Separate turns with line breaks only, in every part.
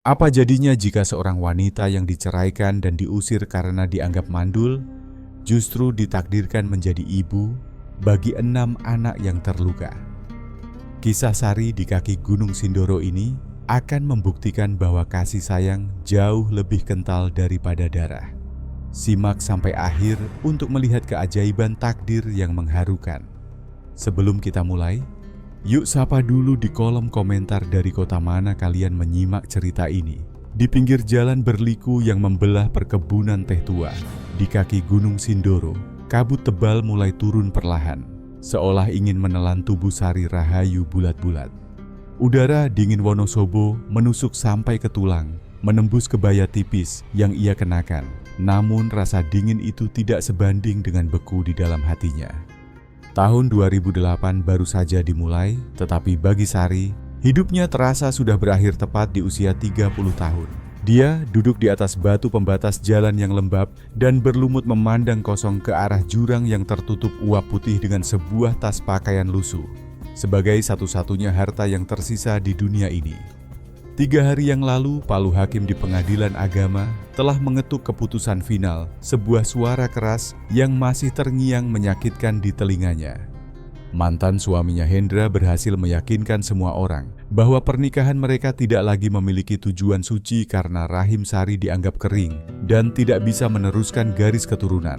Apa jadinya jika seorang wanita yang diceraikan dan diusir karena dianggap mandul, justru ditakdirkan menjadi ibu bagi 6 anak yang terluka? Kisah Sari di kaki Gunung Sindoro ini akan membuktikan bahwa kasih sayang jauh lebih kental daripada darah. Simak sampai akhir untuk melihat keajaiban takdir yang mengharukan. Sebelum kita mulai, yuk sapa dulu di kolom komentar dari kota mana kalian menyimak cerita ini. Di pinggir jalan berliku yang membelah perkebunan teh tua, di kaki Gunung Sindoro, kabut tebal mulai turun perlahan, seolah ingin menelan tubuh Sari Rahayu bulat-bulat. Udara dingin Wonosobo menusuk sampai ke tulang, menembus kebaya tipis yang ia kenakan. Namun rasa dingin itu tidak sebanding dengan beku di dalam hatinya. Tahun 2008 baru saja dimulai, tetapi bagi Sari, hidupnya terasa sudah berakhir tepat di usia 30 tahun. Dia duduk di atas batu pembatas jalan yang lembab dan berlumut memandang kosong ke arah jurang yang tertutup uap putih dengan sebuah tas pakaian lusuh, sebagai satu-satunya harta yang tersisa di dunia ini. 3 hari yang lalu, Palu Hakim di Pengadilan Agama telah mengetuk keputusan final, sebuah suara keras yang masih terngiang menyakitkan di telinganya. Mantan suaminya Hendra berhasil meyakinkan semua orang bahwa pernikahan mereka tidak lagi memiliki tujuan suci karena rahim Sari dianggap kering dan tidak bisa meneruskan garis keturunan.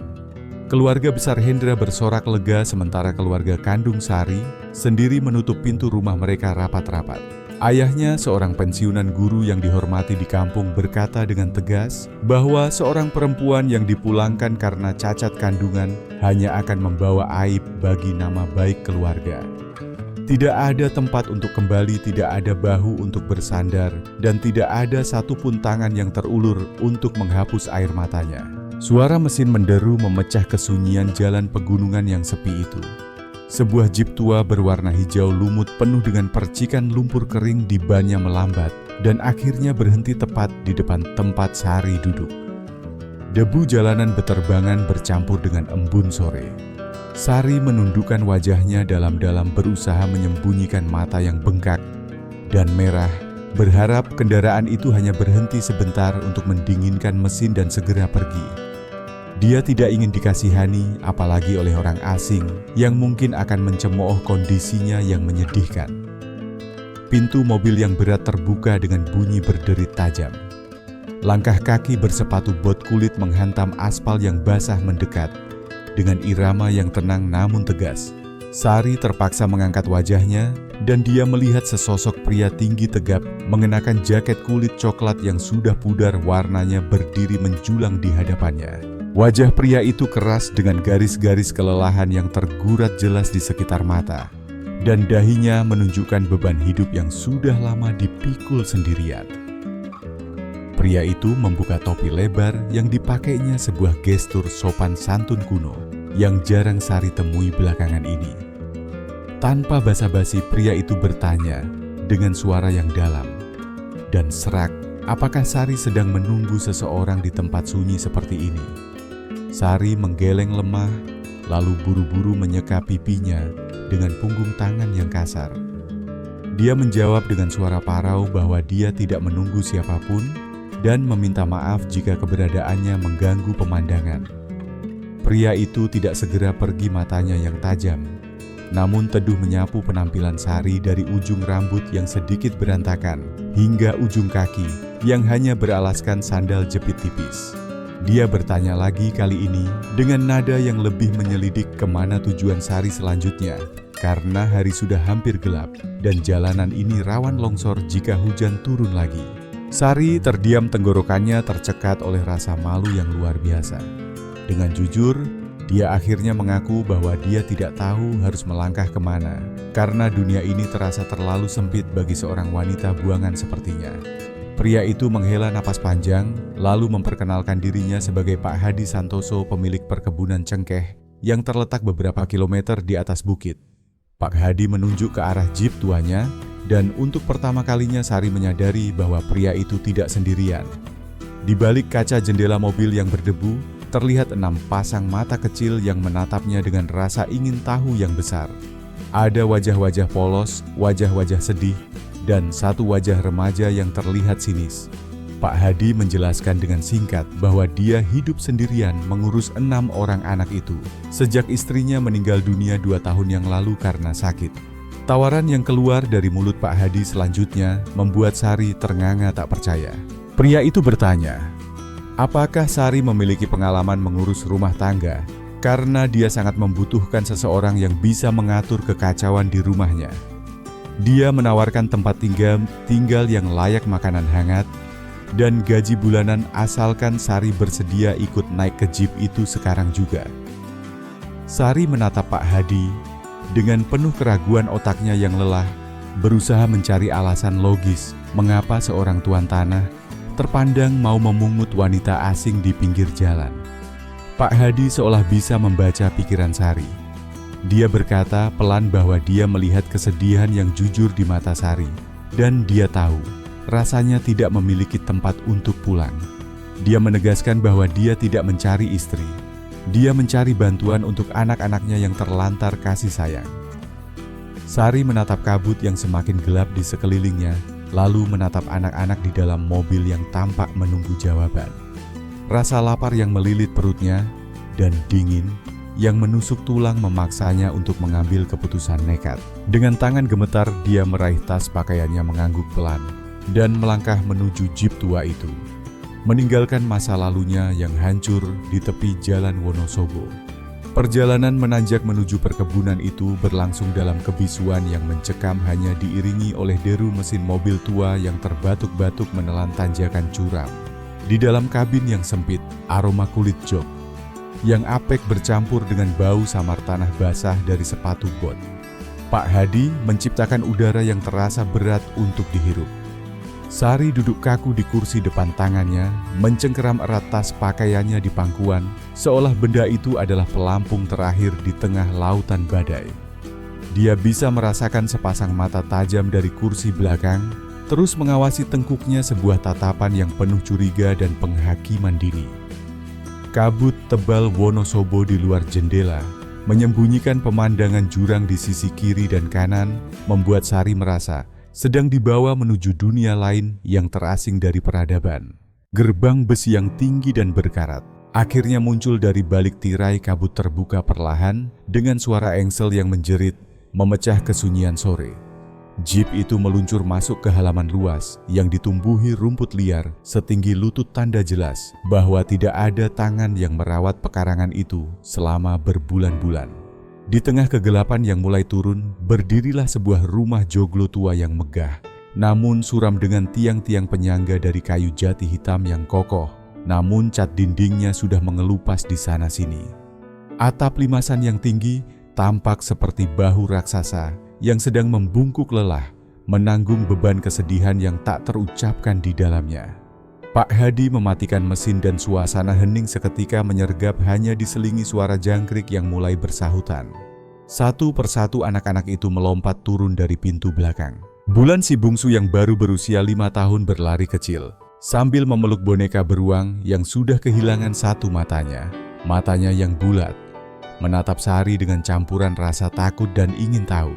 Keluarga besar Hendra bersorak lega sementara keluarga kandung Sari sendiri menutup pintu rumah mereka rapat-rapat. Ayahnya, seorang pensiunan guru yang dihormati di kampung, berkata dengan tegas bahwa seorang perempuan yang dipulangkan karena cacat kandungan hanya akan membawa aib bagi nama baik keluarga. Tidak ada tempat untuk kembali, tidak ada bahu untuk bersandar, dan tidak ada satupun tangan yang terulur untuk menghapus air matanya. Suara mesin menderu memecah kesunyian jalan pegunungan yang sepi itu. Sebuah jeep tua berwarna hijau lumut penuh dengan percikan lumpur kering di bannya melambat dan akhirnya berhenti tepat di depan tempat Sari duduk. Debu jalanan beterbangan bercampur dengan embun sore. Sari menundukkan wajahnya dalam-dalam berusaha menyembunyikan mata yang bengkak dan merah, berharap kendaraan itu hanya berhenti sebentar untuk mendinginkan mesin dan segera pergi. Dia tidak ingin dikasihani, apalagi oleh orang asing yang mungkin akan mencemooh kondisinya yang menyedihkan. Pintu mobil yang berat terbuka dengan bunyi berderit tajam. Langkah kaki bersepatu bot kulit menghantam aspal yang basah mendekat. Dengan irama yang tenang namun tegas, Sari terpaksa mengangkat wajahnya dan dia melihat sesosok pria tinggi tegap mengenakan jaket kulit coklat yang sudah pudar warnanya berdiri menjulang di hadapannya. Wajah pria itu keras dengan garis-garis kelelahan yang tergurat jelas di sekitar mata, dan dahinya menunjukkan beban hidup yang sudah lama dipikul sendirian. Pria itu membuka topi lebar yang dipakainya, sebuah gestur sopan santun kuno yang jarang Sari temui belakangan ini. Tanpa basa-basi, pria itu bertanya dengan suara yang dalam dan serak, apakah Sari sedang menunggu seseorang di tempat sunyi seperti ini? Sari menggeleng lemah, lalu buru-buru menyeka pipinya dengan punggung tangan yang kasar. Dia menjawab dengan suara parau bahwa dia tidak menunggu siapapun dan meminta maaf jika keberadaannya mengganggu pemandangan. Pria itu tidak segera pergi matanya yang tajam, namun teduh menyapu penampilan Sari dari ujung rambut yang sedikit berantakan hingga ujung kaki yang hanya beralaskan sandal jepit tipis. Dia bertanya lagi, kali ini dengan nada yang lebih menyelidik kemana tujuan Sari selanjutnya, karena hari sudah hampir gelap dan jalanan ini rawan longsor jika hujan turun lagi. Sari terdiam, tenggorokannya tercekat oleh rasa malu yang luar biasa. Dengan jujur, dia akhirnya mengaku bahwa dia tidak tahu harus melangkah kemana, karena dunia ini terasa terlalu sempit bagi seorang wanita buangan sepertinya. Pria itu menghela napas panjang, lalu memperkenalkan dirinya sebagai Pak Hadi Santoso, pemilik perkebunan cengkeh yang terletak beberapa kilometer di atas bukit. Pak Hadi menunjuk ke arah jeep tuanya, dan untuk pertama kalinya Sari menyadari bahwa pria itu tidak sendirian. Di balik kaca jendela mobil yang berdebu, terlihat 6 pasang mata kecil yang menatapnya dengan rasa ingin tahu yang besar. Ada wajah-wajah polos, wajah-wajah sedih, dan satu wajah remaja yang terlihat sinis. Pak Hadi menjelaskan dengan singkat bahwa dia hidup sendirian mengurus 6 orang anak itu sejak istrinya meninggal dunia 2 tahun yang lalu karena sakit. Tawaran yang keluar dari mulut Pak Hadi selanjutnya membuat Sari ternganga tak percaya. Pria itu bertanya, apakah Sari memiliki pengalaman mengurus rumah tangga karena dia sangat membutuhkan seseorang yang bisa mengatur kekacauan di rumahnya. Dia menawarkan tempat tinggal yang layak makanan hangat dan gaji bulanan asalkan Sari bersedia ikut naik ke jeep itu sekarang juga. Sari menatap Pak Hadi dengan penuh keraguan. Otaknya yang lelah berusaha mencari alasan logis mengapa seorang tuan tanah terpandang mau memungut wanita asing di pinggir jalan. Pak Hadi seolah bisa membaca pikiran Sari. Dia berkata pelan bahwa dia melihat kesedihan yang jujur di mata Sari, dan dia tahu rasanya tidak memiliki tempat untuk pulang. Dia menegaskan bahwa dia tidak mencari istri. Dia mencari bantuan untuk anak-anaknya yang terlantar kasih sayang. Sari menatap kabut yang semakin gelap di sekelilingnya, lalu menatap anak-anak di dalam mobil yang tampak menunggu jawaban. Rasa lapar yang melilit perutnya dan dingin yang menusuk tulang memaksanya untuk mengambil keputusan nekat. Dengan tangan gemetar, dia meraih tas pakaiannya mengangguk pelan dan melangkah menuju jeep tua itu, meninggalkan masa lalunya yang hancur di tepi jalan Wonosobo. Perjalanan menanjak menuju perkebunan itu berlangsung dalam kebisuan yang mencekam, hanya diiringi oleh deru mesin mobil tua yang terbatuk-batuk menelan tanjakan curam. Di dalam kabin yang sempit, aroma kulit jok yang apek bercampur dengan bau samar tanah basah dari sepatu bot. Pak Hadi menciptakan udara yang terasa berat untuk dihirup. Sari duduk kaku di kursi depan tangannya, mencengkeram erat tas pakaiannya di pangkuan, seolah benda itu adalah pelampung terakhir di tengah lautan badai. Dia bisa merasakan sepasang mata tajam dari kursi belakang, terus mengawasi tengkuknya sebuah tatapan yang penuh curiga dan penghakiman dini. Kabut tebal Wonosobo di luar jendela menyembunyikan pemandangan jurang di sisi kiri dan kanan, membuat Sari merasa sedang dibawa menuju dunia lain yang terasing dari peradaban. Gerbang besi yang tinggi dan berkarat akhirnya muncul dari balik tirai. Kabut terbuka perlahan dengan suara engsel yang menjerit memecah kesunyian sore. Jeep itu meluncur masuk ke halaman luas yang ditumbuhi rumput liar setinggi lutut, tanda jelas bahwa tidak ada tangan yang merawat pekarangan itu selama berbulan-bulan. Di tengah kegelapan yang mulai turun, berdirilah sebuah rumah joglo tua yang megah, namun suram dengan tiang-tiang penyangga dari kayu jati hitam yang kokoh, namun cat dindingnya sudah mengelupas di sana-sini. Atap limasan yang tinggi tampak seperti bahu raksasa yang sedang membungkuk lelah, menanggung beban kesedihan yang tak terucapkan di dalamnya. Pak Hadi mematikan mesin dan suasana hening seketika menyergap, hanya diselingi suara jangkrik yang mulai bersahutan. Satu persatu anak-anak itu melompat turun dari pintu belakang. Bulan si bungsu yang baru berusia 5 tahun berlari kecil, sambil memeluk boneka beruang yang sudah kehilangan satu matanya. Matanya yang bulat menatap Sari dengan campuran rasa takut dan ingin tahu.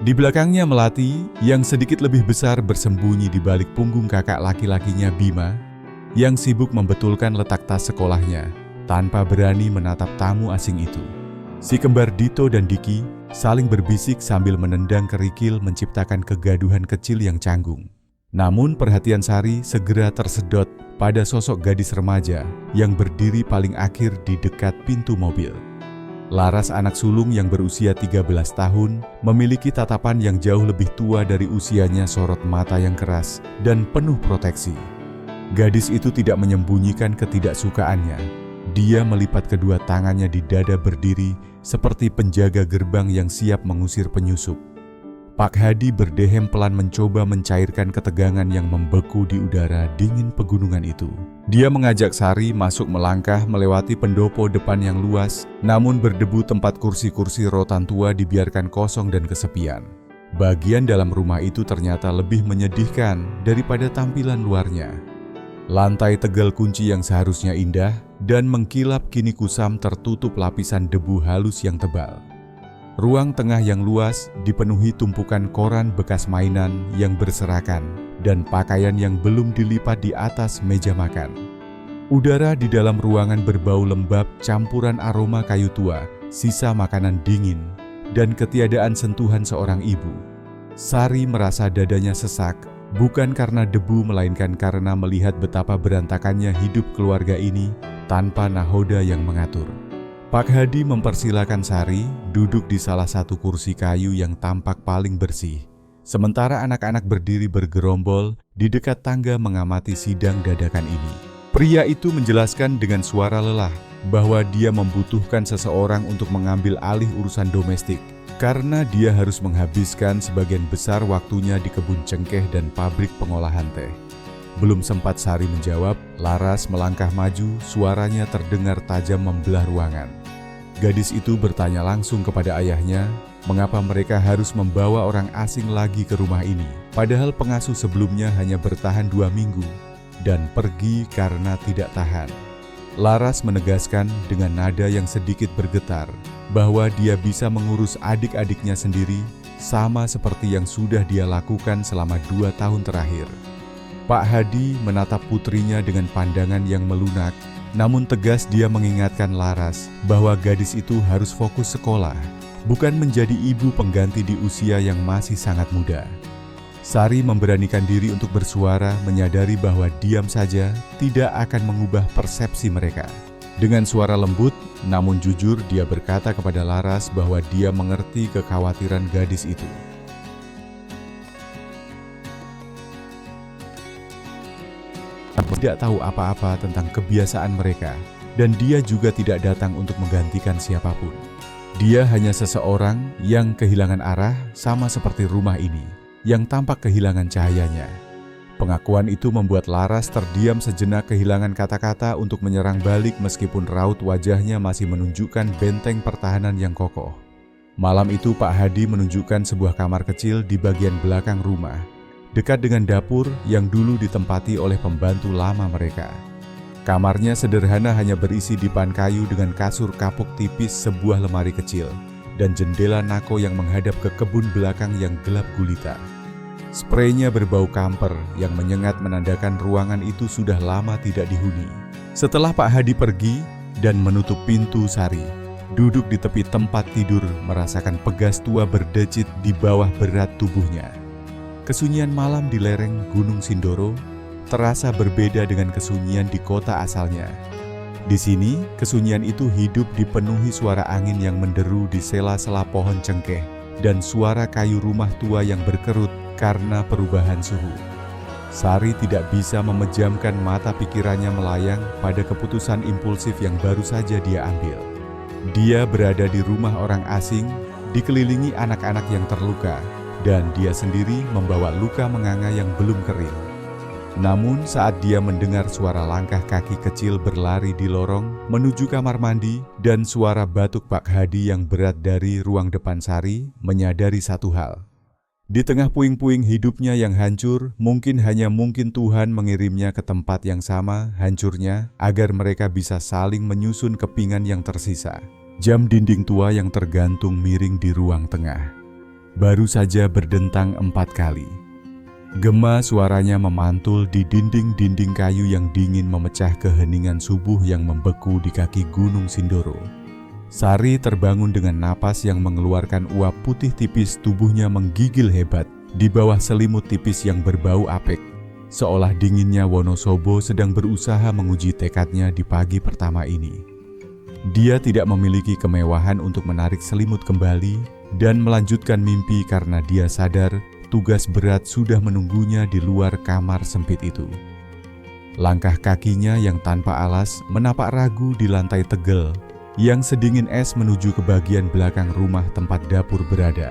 Di belakangnya Melati yang sedikit lebih besar bersembunyi di balik punggung kakak laki-lakinya Bima yang sibuk membetulkan letak tas sekolahnya tanpa berani menatap tamu asing itu. Si kembar Dito dan Diki saling berbisik sambil menendang kerikil menciptakan kegaduhan kecil yang canggung. Namun perhatian Sari segera tersedot pada sosok gadis remaja yang berdiri paling akhir di dekat pintu mobil. Laras, anak sulung yang berusia 13 tahun, memiliki tatapan yang jauh lebih tua dari usianya, sorot mata yang keras dan penuh proteksi. Gadis itu tidak menyembunyikan ketidaksukaannya. Dia melipat kedua tangannya di dada, berdiri seperti penjaga gerbang yang siap mengusir penyusup. Pak Hadi berdehem pelan mencoba mencairkan ketegangan yang membeku di udara dingin pegunungan itu. Dia mengajak Sari masuk, melangkah melewati pendopo depan yang luas, namun berdebu tempat kursi-kursi rotan tua dibiarkan kosong dan kesepian. Bagian dalam rumah itu ternyata lebih menyedihkan daripada tampilan luarnya. Lantai tegal kunci yang seharusnya indah dan mengkilap kini kusam, tertutup lapisan debu halus yang tebal. Ruang tengah yang luas dipenuhi tumpukan koran bekas mainan yang berserakan dan pakaian yang belum dilipat di atas meja makan. Udara di dalam ruangan berbau lembab campuran aroma kayu tua, sisa makanan dingin, dan ketiadaan sentuhan seorang ibu. Sari merasa dadanya sesak, bukan karena debu melainkan karena melihat betapa berantakannya hidup keluarga ini tanpa nahoda yang mengatur. Pak Hadi mempersilakan Sari duduk di salah satu kursi kayu yang tampak paling bersih, sementara anak-anak berdiri bergerombol di dekat tangga mengamati sidang dadakan ini. Pria itu menjelaskan dengan suara lelah bahwa dia membutuhkan seseorang untuk mengambil alih urusan domestik karena dia harus menghabiskan sebagian besar waktunya di kebun cengkeh dan pabrik pengolahan teh. Belum sempat Sari menjawab, Laras melangkah maju, suaranya terdengar tajam membelah ruangan. Gadis itu bertanya langsung kepada ayahnya, mengapa mereka harus membawa orang asing lagi ke rumah ini, padahal pengasuh sebelumnya hanya bertahan 2 minggu dan pergi karena tidak tahan. Laras menegaskan dengan nada yang sedikit bergetar bahwa dia bisa mengurus adik-adiknya sendiri sama seperti yang sudah dia lakukan selama 2 tahun terakhir. Pak Hadi menatap putrinya dengan pandangan yang melunak, namun tegas dia mengingatkan Laras bahwa gadis itu harus fokus sekolah, bukan menjadi ibu pengganti di usia yang masih sangat muda. Sari memberanikan diri untuk bersuara, menyadari bahwa diam saja tidak akan mengubah persepsi mereka. Dengan suara lembut, namun jujur, dia berkata kepada Laras bahwa dia mengerti kekhawatiran gadis itu. Tidak tahu apa-apa tentang kebiasaan mereka, dan dia juga tidak datang untuk menggantikan siapapun. Dia hanya seseorang yang kehilangan arah, sama seperti rumah ini, yang tampak kehilangan cahayanya. Pengakuan itu membuat Laras terdiam sejenak, kehilangan kata-kata untuk menyerang balik meskipun raut wajahnya masih menunjukkan benteng pertahanan yang kokoh. Malam itu Pak Hadi menunjukkan sebuah kamar kecil di bagian belakang rumah, dekat dengan dapur yang dulu ditempati oleh pembantu lama mereka. Kamarnya sederhana, hanya berisi dipan kayu dengan kasur kapuk tipis, sebuah lemari kecil, dan jendela nako yang menghadap ke kebun belakang yang gelap gulita. Spraynya berbau kamper yang menyengat menandakan ruangan itu sudah lama tidak dihuni. Setelah Pak Hadi pergi dan menutup pintu, Sari duduk di tepi tempat tidur merasakan pegas tua berdecit di bawah berat tubuhnya. Kesunyian malam di lereng Gunung Sindoro terasa berbeda dengan kesunyian di kota asalnya. Di sini, kesunyian itu hidup dipenuhi suara angin yang menderu di sela-sela pohon cengkeh dan suara kayu rumah tua yang berkerut karena perubahan suhu. Sari tidak bisa memejamkan mata, pikirannya melayang pada keputusan impulsif yang baru saja dia ambil. Dia berada di rumah orang asing, dikelilingi anak-anak yang terluka, dan dia sendiri membawa luka menganga yang belum kering. Namun saat dia mendengar suara langkah kaki kecil berlari di lorong menuju kamar mandi dan suara batuk Pak Hadi yang berat dari ruang depan, Sari menyadari satu hal. Di tengah puing-puing hidupnya yang hancur, mungkin Tuhan mengirimnya ke tempat yang sama hancurnya agar mereka bisa saling menyusun kepingan yang tersisa. Jam dinding tua yang tergantung miring di ruang tengah baru saja berdentang 4 kali. Gema suaranya memantul di dinding-dinding kayu yang dingin, memecah keheningan subuh yang membeku di kaki Gunung Sindoro. Sari terbangun dengan napas yang mengeluarkan uap putih tipis, tubuhnya menggigil hebat di bawah selimut tipis yang berbau apek. Seolah dinginnya Wonosobo sedang berusaha menguji tekadnya di pagi pertama ini. Dia tidak memiliki kemewahan untuk menarik selimut kembali dan melanjutkan mimpi karena dia sadar tugas berat sudah menunggunya di luar kamar sempit itu. Langkah kakinya yang tanpa alas menapak ragu di lantai tegel yang sedingin es menuju ke bagian belakang rumah tempat dapur berada.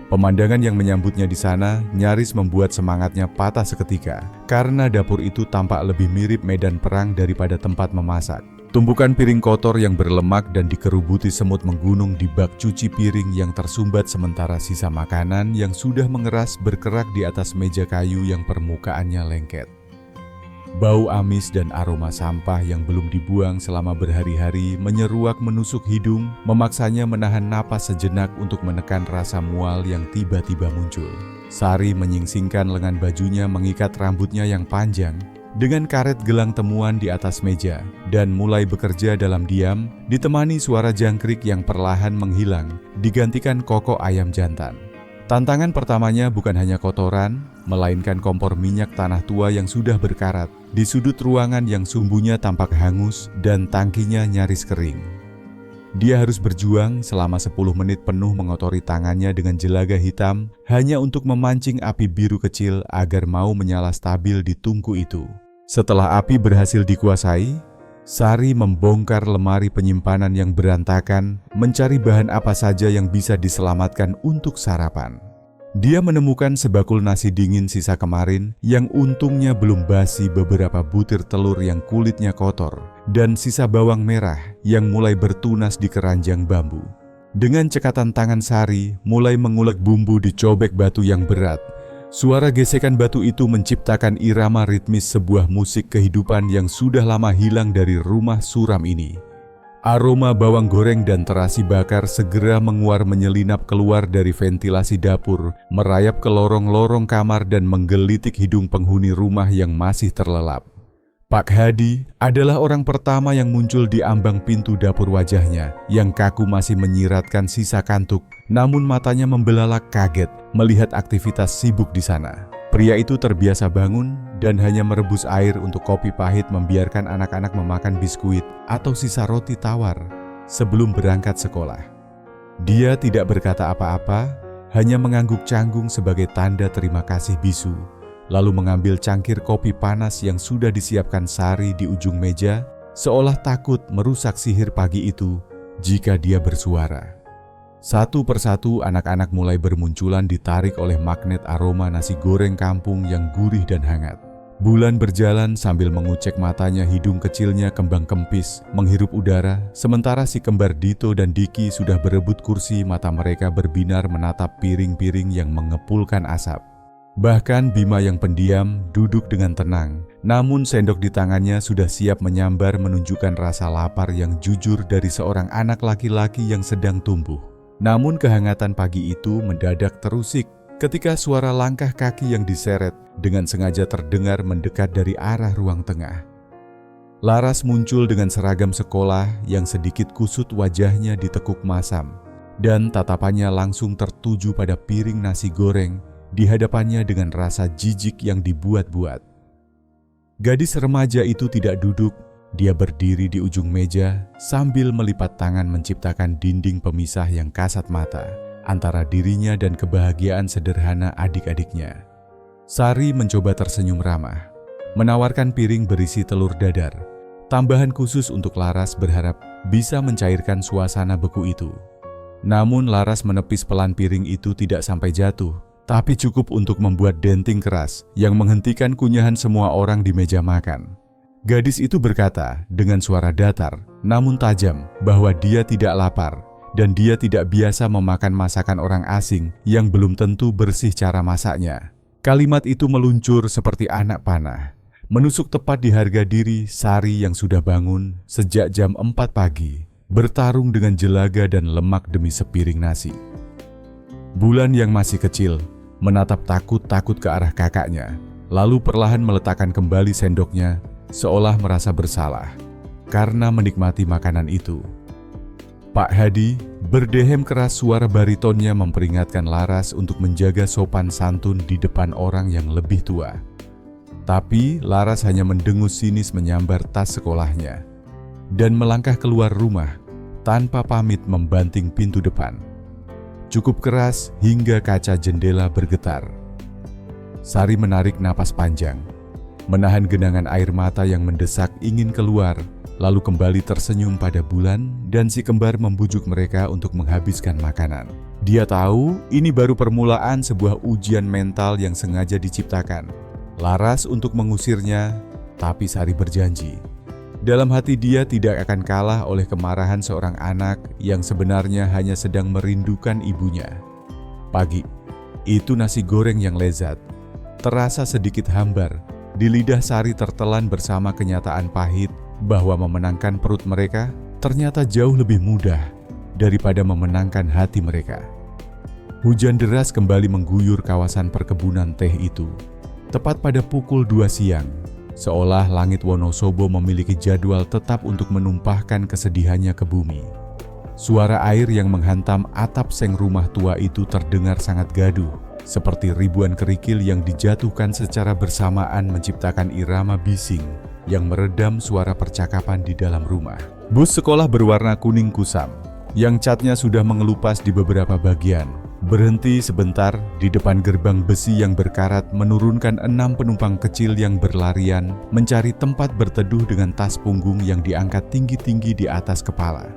Pemandangan yang menyambutnya di sana nyaris membuat semangatnya patah seketika, karena dapur itu tampak lebih mirip medan perang daripada tempat memasak. Tumpukan piring kotor yang berlemak dan dikerubuti semut menggunung di bak cuci piring yang tersumbat, sementara sisa makanan yang sudah mengeras berkerak di atas meja kayu yang permukaannya lengket. Bau amis dan aroma sampah yang belum dibuang selama berhari-hari menyeruak menusuk hidung, memaksanya menahan napas sejenak untuk menekan rasa mual yang tiba-tiba muncul. Sari menyingsingkan lengan bajunya, mengikat rambutnya yang panjang dengan karet gelang temuan di atas meja, dan mulai bekerja dalam diam, ditemani suara jangkrik yang perlahan menghilang, digantikan kokok ayam jantan. Tantangan pertamanya bukan hanya kotoran, melainkan kompor minyak tanah tua yang sudah berkarat, di sudut ruangan yang sumbunya tampak hangus dan tangkinya nyaris kering. Dia harus berjuang selama 10 menit penuh mengotori tangannya dengan jelaga hitam, hanya untuk memancing api biru kecil agar mau menyala stabil di tungku itu. Setelah api berhasil dikuasai, Sari membongkar lemari penyimpanan yang berantakan, mencari bahan apa saja yang bisa diselamatkan untuk sarapan. Dia menemukan sebakul nasi dingin sisa kemarin yang untungnya belum basi, beberapa butir telur yang kulitnya kotor, dan sisa bawang merah yang mulai bertunas di keranjang bambu. Dengan cekatan tangan Sari mulai mengulek bumbu di cobek batu yang berat. Suara gesekan batu itu menciptakan irama ritmis sebuah musik kehidupan yang sudah lama hilang dari rumah suram ini. Aroma bawang goreng dan terasi bakar segera menguar menyelinap keluar dari ventilasi dapur, merayap ke lorong-lorong kamar dan menggelitik hidung penghuni rumah yang masih terlelap. Pak Hadi adalah orang pertama yang muncul di ambang pintu dapur. Wajahnya yang kaku masih menyiratkan sisa kantuk, namun matanya membelalak kaget melihat aktivitas sibuk di sana. Pria itu terbiasa bangun dan hanya merebus air untuk kopi pahit, membiarkan anak-anak memakan biskuit atau sisa roti tawar sebelum berangkat sekolah. Dia tidak berkata apa-apa, hanya mengangguk canggung sebagai tanda terima kasih bisu. Lalu mengambil cangkir kopi panas yang sudah disiapkan Sari di ujung meja, seolah takut merusak sihir pagi itu jika dia bersuara. Satu persatu anak-anak mulai bermunculan, ditarik oleh magnet aroma nasi goreng kampung yang gurih dan hangat. Bulan berjalan sambil mengucek matanya, hidung kecilnya kembang kempis, menghirup udara, sementara si kembar Dito dan Diki sudah berebut kursi, mata mereka berbinar menatap piring-piring yang mengepulkan asap. Bahkan Bima yang pendiam duduk dengan tenang, namun sendok di tangannya sudah siap menyambar, menunjukkan rasa lapar yang jujur dari seorang anak laki-laki yang sedang tumbuh. Namun kehangatan pagi itu mendadak terusik ketika suara langkah kaki yang diseret dengan sengaja terdengar mendekat dari arah ruang tengah. Laras muncul dengan seragam sekolah yang sedikit kusut, wajahnya ditekuk masam, dan tatapannya langsung tertuju pada piring nasi goreng di hadapannya dengan rasa jijik yang dibuat-buat. Gadis remaja itu tidak duduk, dia berdiri di ujung meja sambil melipat tangan, menciptakan dinding pemisah yang kasat mata antara dirinya dan kebahagiaan sederhana adik-adiknya. Sari mencoba tersenyum ramah, menawarkan piring berisi telur dadar, tambahan khusus untuk Laras, berharap bisa mencairkan suasana beku itu. Namun Laras menepis pelan, piring itu tidak sampai jatuh, tapi cukup untuk membuat denting keras yang menghentikan kunyahan semua orang di meja makan. Gadis itu berkata dengan suara datar namun tajam bahwa dia tidak lapar dan dia tidak biasa memakan masakan orang asing yang belum tentu bersih cara masaknya. Kalimat itu meluncur seperti anak panah, menusuk tepat di harga diri Sari yang sudah bangun sejak jam 4 pagi, bertarung dengan jelaga dan lemak demi sepiring nasi. Bulan yang masih kecil menatap takut-takut ke arah kakaknya, lalu perlahan meletakkan kembali sendoknya seolah merasa bersalah karena menikmati makanan itu. Pak Hadi berdehem keras, suara baritonnya memperingatkan Laras untuk menjaga sopan santun di depan orang yang lebih tua. Tapi Laras hanya mendengus sinis, menyambar tas sekolahnya dan melangkah keluar rumah tanpa pamit, membanting pintu depan. Cukup keras hingga kaca jendela bergetar. Sari menarik napas panjang, menahan genangan air mata yang mendesak ingin keluar, lalu kembali tersenyum pada Bulan dan si kembar, membujuk mereka untuk menghabiskan makanan. Dia tahu ini baru permulaan sebuah ujian mental yang sengaja diciptakan Laras untuk mengusirnya, tapi Sari berjanji dalam hati dia tidak akan kalah oleh kemarahan seorang anak yang sebenarnya hanya sedang merindukan ibunya. Pagi itu nasi goreng yang lezat terasa sedikit hambar Di lidah Sari tertelan bersama kenyataan pahit bahwa memenangkan perut mereka ternyata jauh lebih mudah daripada memenangkan hati mereka. Hujan deras kembali mengguyur kawasan perkebunan teh itu. Tepat pada pukul 2 siang, seolah langit Wonosobo memiliki jadwal tetap untuk menumpahkan kesedihannya ke bumi. Suara air yang menghantam atap seng rumah tua itu terdengar sangat gaduh, seperti ribuan kerikil yang dijatuhkan secara bersamaan menciptakan irama bising yang meredam suara percakapan di dalam rumah. Bus sekolah berwarna kuning kusam, yang catnya sudah mengelupas di beberapa bagian, berhenti sebentar di depan gerbang besi yang berkarat menurunkan 6 penumpang kecil yang berlarian mencari tempat berteduh dengan tas punggung yang diangkat tinggi-tinggi di atas kepala.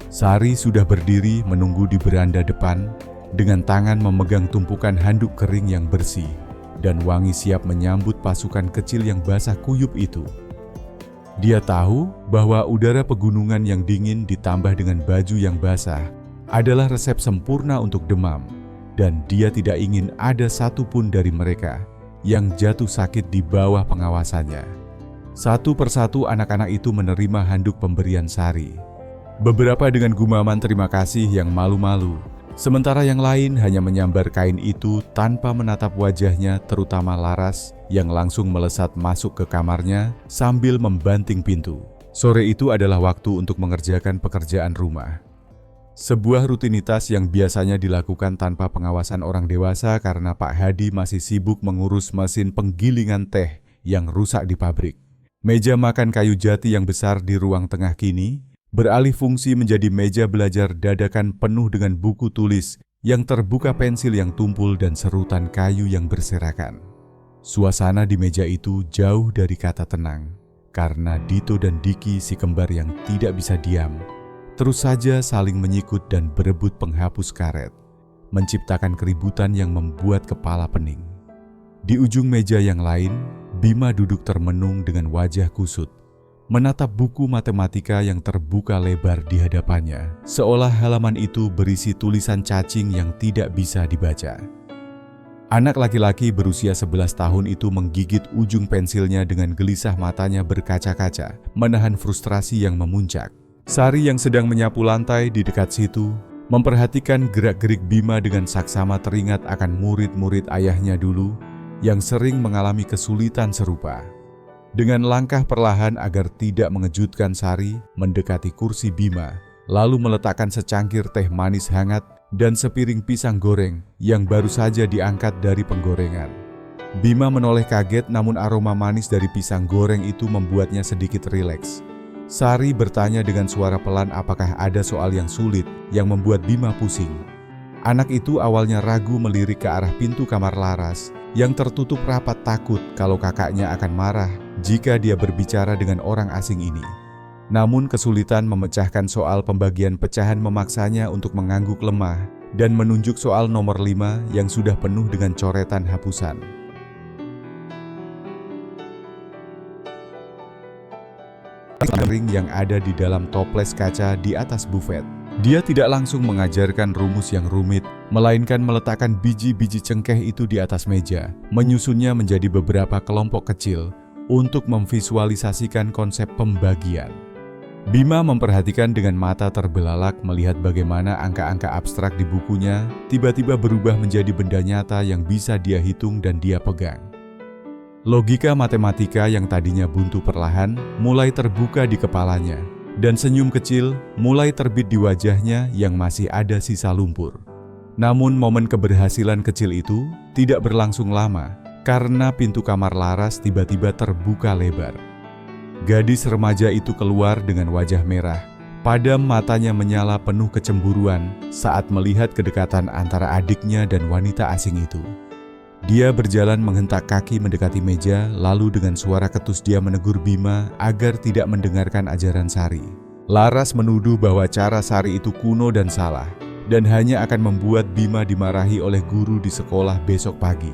Sari sudah berdiri menunggu di beranda depan dengan tangan memegang tumpukan handuk kering yang bersih dan wangi siap menyambut pasukan kecil yang basah kuyup itu. Dia tahu bahwa udara pegunungan yang dingin ditambah dengan baju yang basah adalah resep sempurna untuk demam, dan dia tidak ingin ada satupun dari mereka yang jatuh sakit di bawah pengawasannya. Satu persatu anak-anak itu menerima handuk pemberian Sari. Beberapa dengan gumaman terima kasih yang malu-malu, sementara yang lain hanya menyambar kain itu tanpa menatap wajahnya, terutama Laras yang langsung melesat masuk ke kamarnya sambil membanting pintu. Sore itu adalah waktu untuk mengerjakan pekerjaan rumah. Sebuah rutinitas yang biasanya dilakukan tanpa pengawasan orang dewasa karena Pak Hadi masih sibuk mengurus mesin penggilingan teh yang rusak di pabrik. Meja makan kayu jati yang besar di ruang tengah kini beralih fungsi menjadi meja belajar dadakan penuh dengan buku tulis yang terbuka, pensil yang tumpul, dan serutan kayu yang berserakan. Suasana di meja itu jauh dari kata tenang, karena Dito dan Diki, si kembar yang tidak bisa diam, terus saja saling menyikut dan berebut penghapus karet, menciptakan keributan yang membuat kepala pening. Di ujung meja yang lain, Bima duduk termenung dengan wajah kusut, menatap buku matematika yang terbuka lebar di hadapannya, seolah halaman itu berisi tulisan cacing yang tidak bisa dibaca. Anak laki-laki berusia 11 tahun itu menggigit ujung pensilnya dengan gelisah, matanya berkaca-kaca, menahan frustrasi yang memuncak. Sari yang sedang menyapu lantai di dekat situ, memperhatikan gerak-gerik Bima dengan saksama, teringat akan murid-murid ayahnya dulu yang sering mengalami kesulitan serupa. Dengan langkah perlahan agar tidak mengejutkan Sari, mendekati kursi Bima, lalu meletakkan secangkir teh manis hangat dan sepiring pisang goreng yang baru saja diangkat dari penggorengan. Bima menoleh kaget, namun aroma manis dari pisang goreng itu membuatnya sedikit rileks. Sari bertanya dengan suara pelan apakah ada soal yang sulit yang membuat Bima pusing. Anak itu awalnya ragu melirik ke arah pintu kamar Laras yang tertutup rapat, takut kalau kakaknya akan marah jika dia berbicara dengan orang asing ini. Namun kesulitan memecahkan soal pembagian pecahan memaksanya untuk mengangguk lemah dan menunjuk soal nomor 5 yang sudah penuh dengan coretan hapusan. Ring yang ada di dalam toples kaca di atas bufet. Dia tidak langsung mengajarkan rumus yang rumit, melainkan meletakkan biji-biji cengkeh itu di atas meja, menyusunnya menjadi beberapa kelompok kecil untuk memvisualisasikan konsep pembagian. Bima memperhatikan dengan mata terbelalak, melihat bagaimana angka-angka abstrak di bukunya tiba-tiba berubah menjadi benda nyata yang bisa dia hitung dan dia pegang. Logika matematika yang tadinya buntu perlahan mulai terbuka di kepalanya, dan senyum kecil mulai terbit di wajahnya yang masih ada sisa lumpur. Namun momen keberhasilan kecil itu tidak berlangsung lama, karena pintu kamar Laras tiba-tiba terbuka lebar. Gadis remaja itu keluar dengan wajah merah, padam matanya menyala penuh kecemburuan saat melihat kedekatan antara adiknya dan wanita asing itu. Dia berjalan menghentak kaki mendekati meja, lalu dengan suara ketus dia menegur Bima agar tidak mendengarkan ajaran Sari. Laras menuduh bahwa cara Sari itu kuno dan salah, dan hanya akan membuat Bima dimarahi oleh guru di sekolah besok pagi.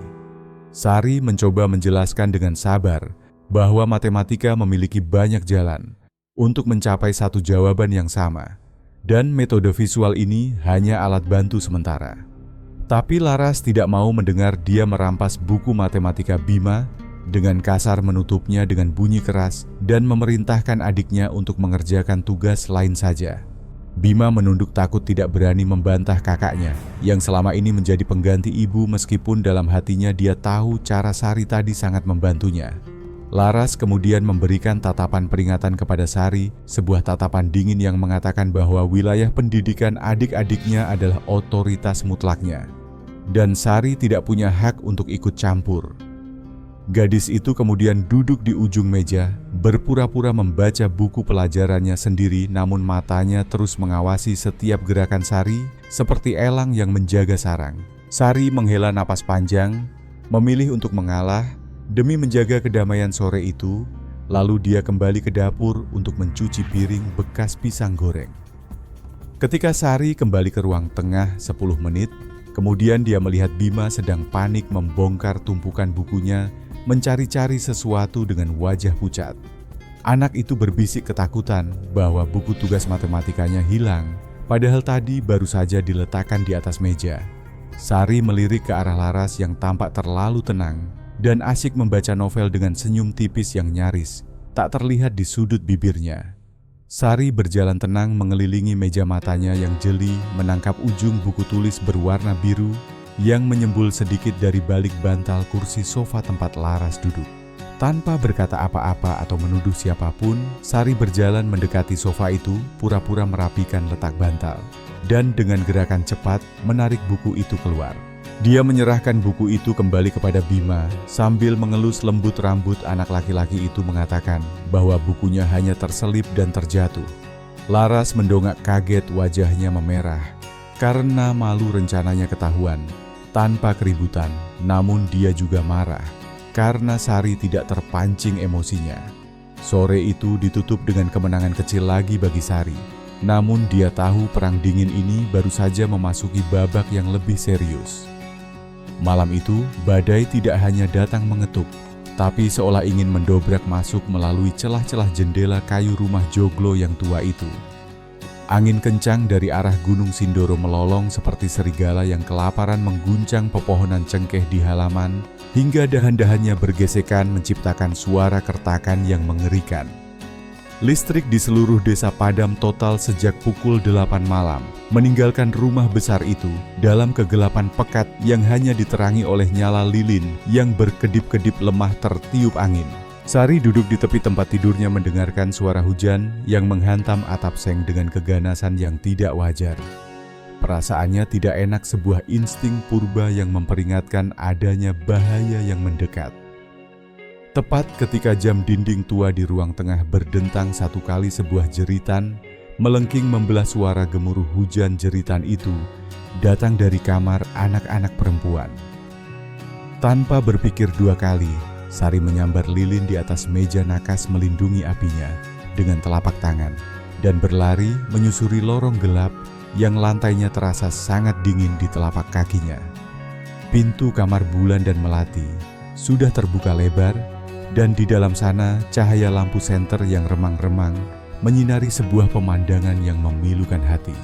Sari mencoba menjelaskan dengan sabar bahwa matematika memiliki banyak jalan untuk mencapai satu jawaban yang sama, dan metode visual ini hanya alat bantu sementara. Tapi Laras tidak mau mendengar dia merampas buku matematika Bima Dengan kasar menutupnya dengan bunyi keras dan memerintahkan adiknya untuk mengerjakan tugas lain saja. Bima menunduk takut tidak berani membantah kakaknya yang selama ini menjadi pengganti ibu meskipun dalam hatinya dia tahu cara Sari tadi sangat membantunya. Laras kemudian memberikan tatapan peringatan kepada Sari, sebuah tatapan dingin yang mengatakan bahwa wilayah pendidikan adik-adiknya adalah otoritas mutlaknya. Dan Sari tidak punya hak untuk ikut campur. Gadis itu kemudian duduk di ujung meja, berpura-pura membaca buku pelajarannya sendiri, namun matanya terus mengawasi setiap gerakan Sari seperti elang yang menjaga sarang. Sari menghela napas panjang, memilih untuk mengalah demi menjaga kedamaian sore itu, lalu dia kembali ke dapur untuk mencuci piring bekas pisang goreng. Ketika Sari kembali ke ruang tengah 10 menit, kemudian dia melihat Bima sedang panik membongkar tumpukan bukunya, mencari-cari sesuatu dengan wajah pucat. Anak itu berbisik ketakutan bahwa buku tugas matematikanya hilang, padahal tadi baru saja diletakkan di atas meja. Sari melirik ke arah Laras yang tampak terlalu tenang dan asyik membaca novel dengan senyum tipis yang nyaris tak terlihat di sudut bibirnya. Sari berjalan tenang mengelilingi meja, matanya yang jeli menangkap ujung buku tulis berwarna biru yang menyembul sedikit dari balik bantal kursi sofa tempat Laras duduk. Tanpa berkata apa-apa atau menuduh siapapun, Sari berjalan mendekati sofa itu, pura-pura merapikan letak bantal, dan dengan gerakan cepat menarik buku itu keluar. Dia menyerahkan buku itu kembali kepada Bima sambil mengelus lembut rambut. Anak laki-laki itu mengatakan bahwa bukunya hanya terselip dan terjatuh. Laras mendongak kaget, wajahnya memerah karena malu rencananya ketahuan. Tanpa keributan, namun dia juga marah karena Sari tidak terpancing emosinya. Sore itu ditutup dengan kemenangan kecil lagi bagi Sari. Namun dia tahu perang dingin ini baru saja memasuki babak yang lebih serius. Malam itu, badai tidak hanya datang mengetuk, tapi seolah ingin mendobrak masuk melalui celah-celah jendela kayu rumah joglo yang tua itu. Angin kencang dari arah Gunung Sindoro melolong seperti serigala yang kelaparan mengguncang pepohonan cengkeh di halaman, hingga dahan-dahannya bergesekan menciptakan suara kertakan yang mengerikan. Listrik di seluruh desa padam total sejak pukul 8 malam, meninggalkan rumah besar itu dalam kegelapan pekat yang hanya diterangi oleh nyala lilin yang berkedip-kedip lemah tertiup angin. Sari duduk di tepi tempat tidurnya mendengarkan suara hujan yang menghantam atap seng dengan keganasan yang tidak wajar. Perasaannya tidak enak, sebuah insting purba yang memperingatkan adanya bahaya yang mendekat. Tepat ketika jam dinding tua di ruang tengah berdentang satu kali, sebuah jeritan melengking membelah suara gemuruh hujan. Jeritan itu datang dari kamar anak-anak perempuan. Tanpa berpikir dua kali, Sari menyambar lilin di atas meja nakas melindungi apinya dengan telapak tangan dan berlari menyusuri lorong gelap yang lantainya terasa sangat dingin di telapak kakinya. Pintu kamar Bulan dan Melati sudah terbuka lebar dan di dalam sana cahaya lampu senter yang remang-remang menyinari sebuah pemandangan yang memilukan hati.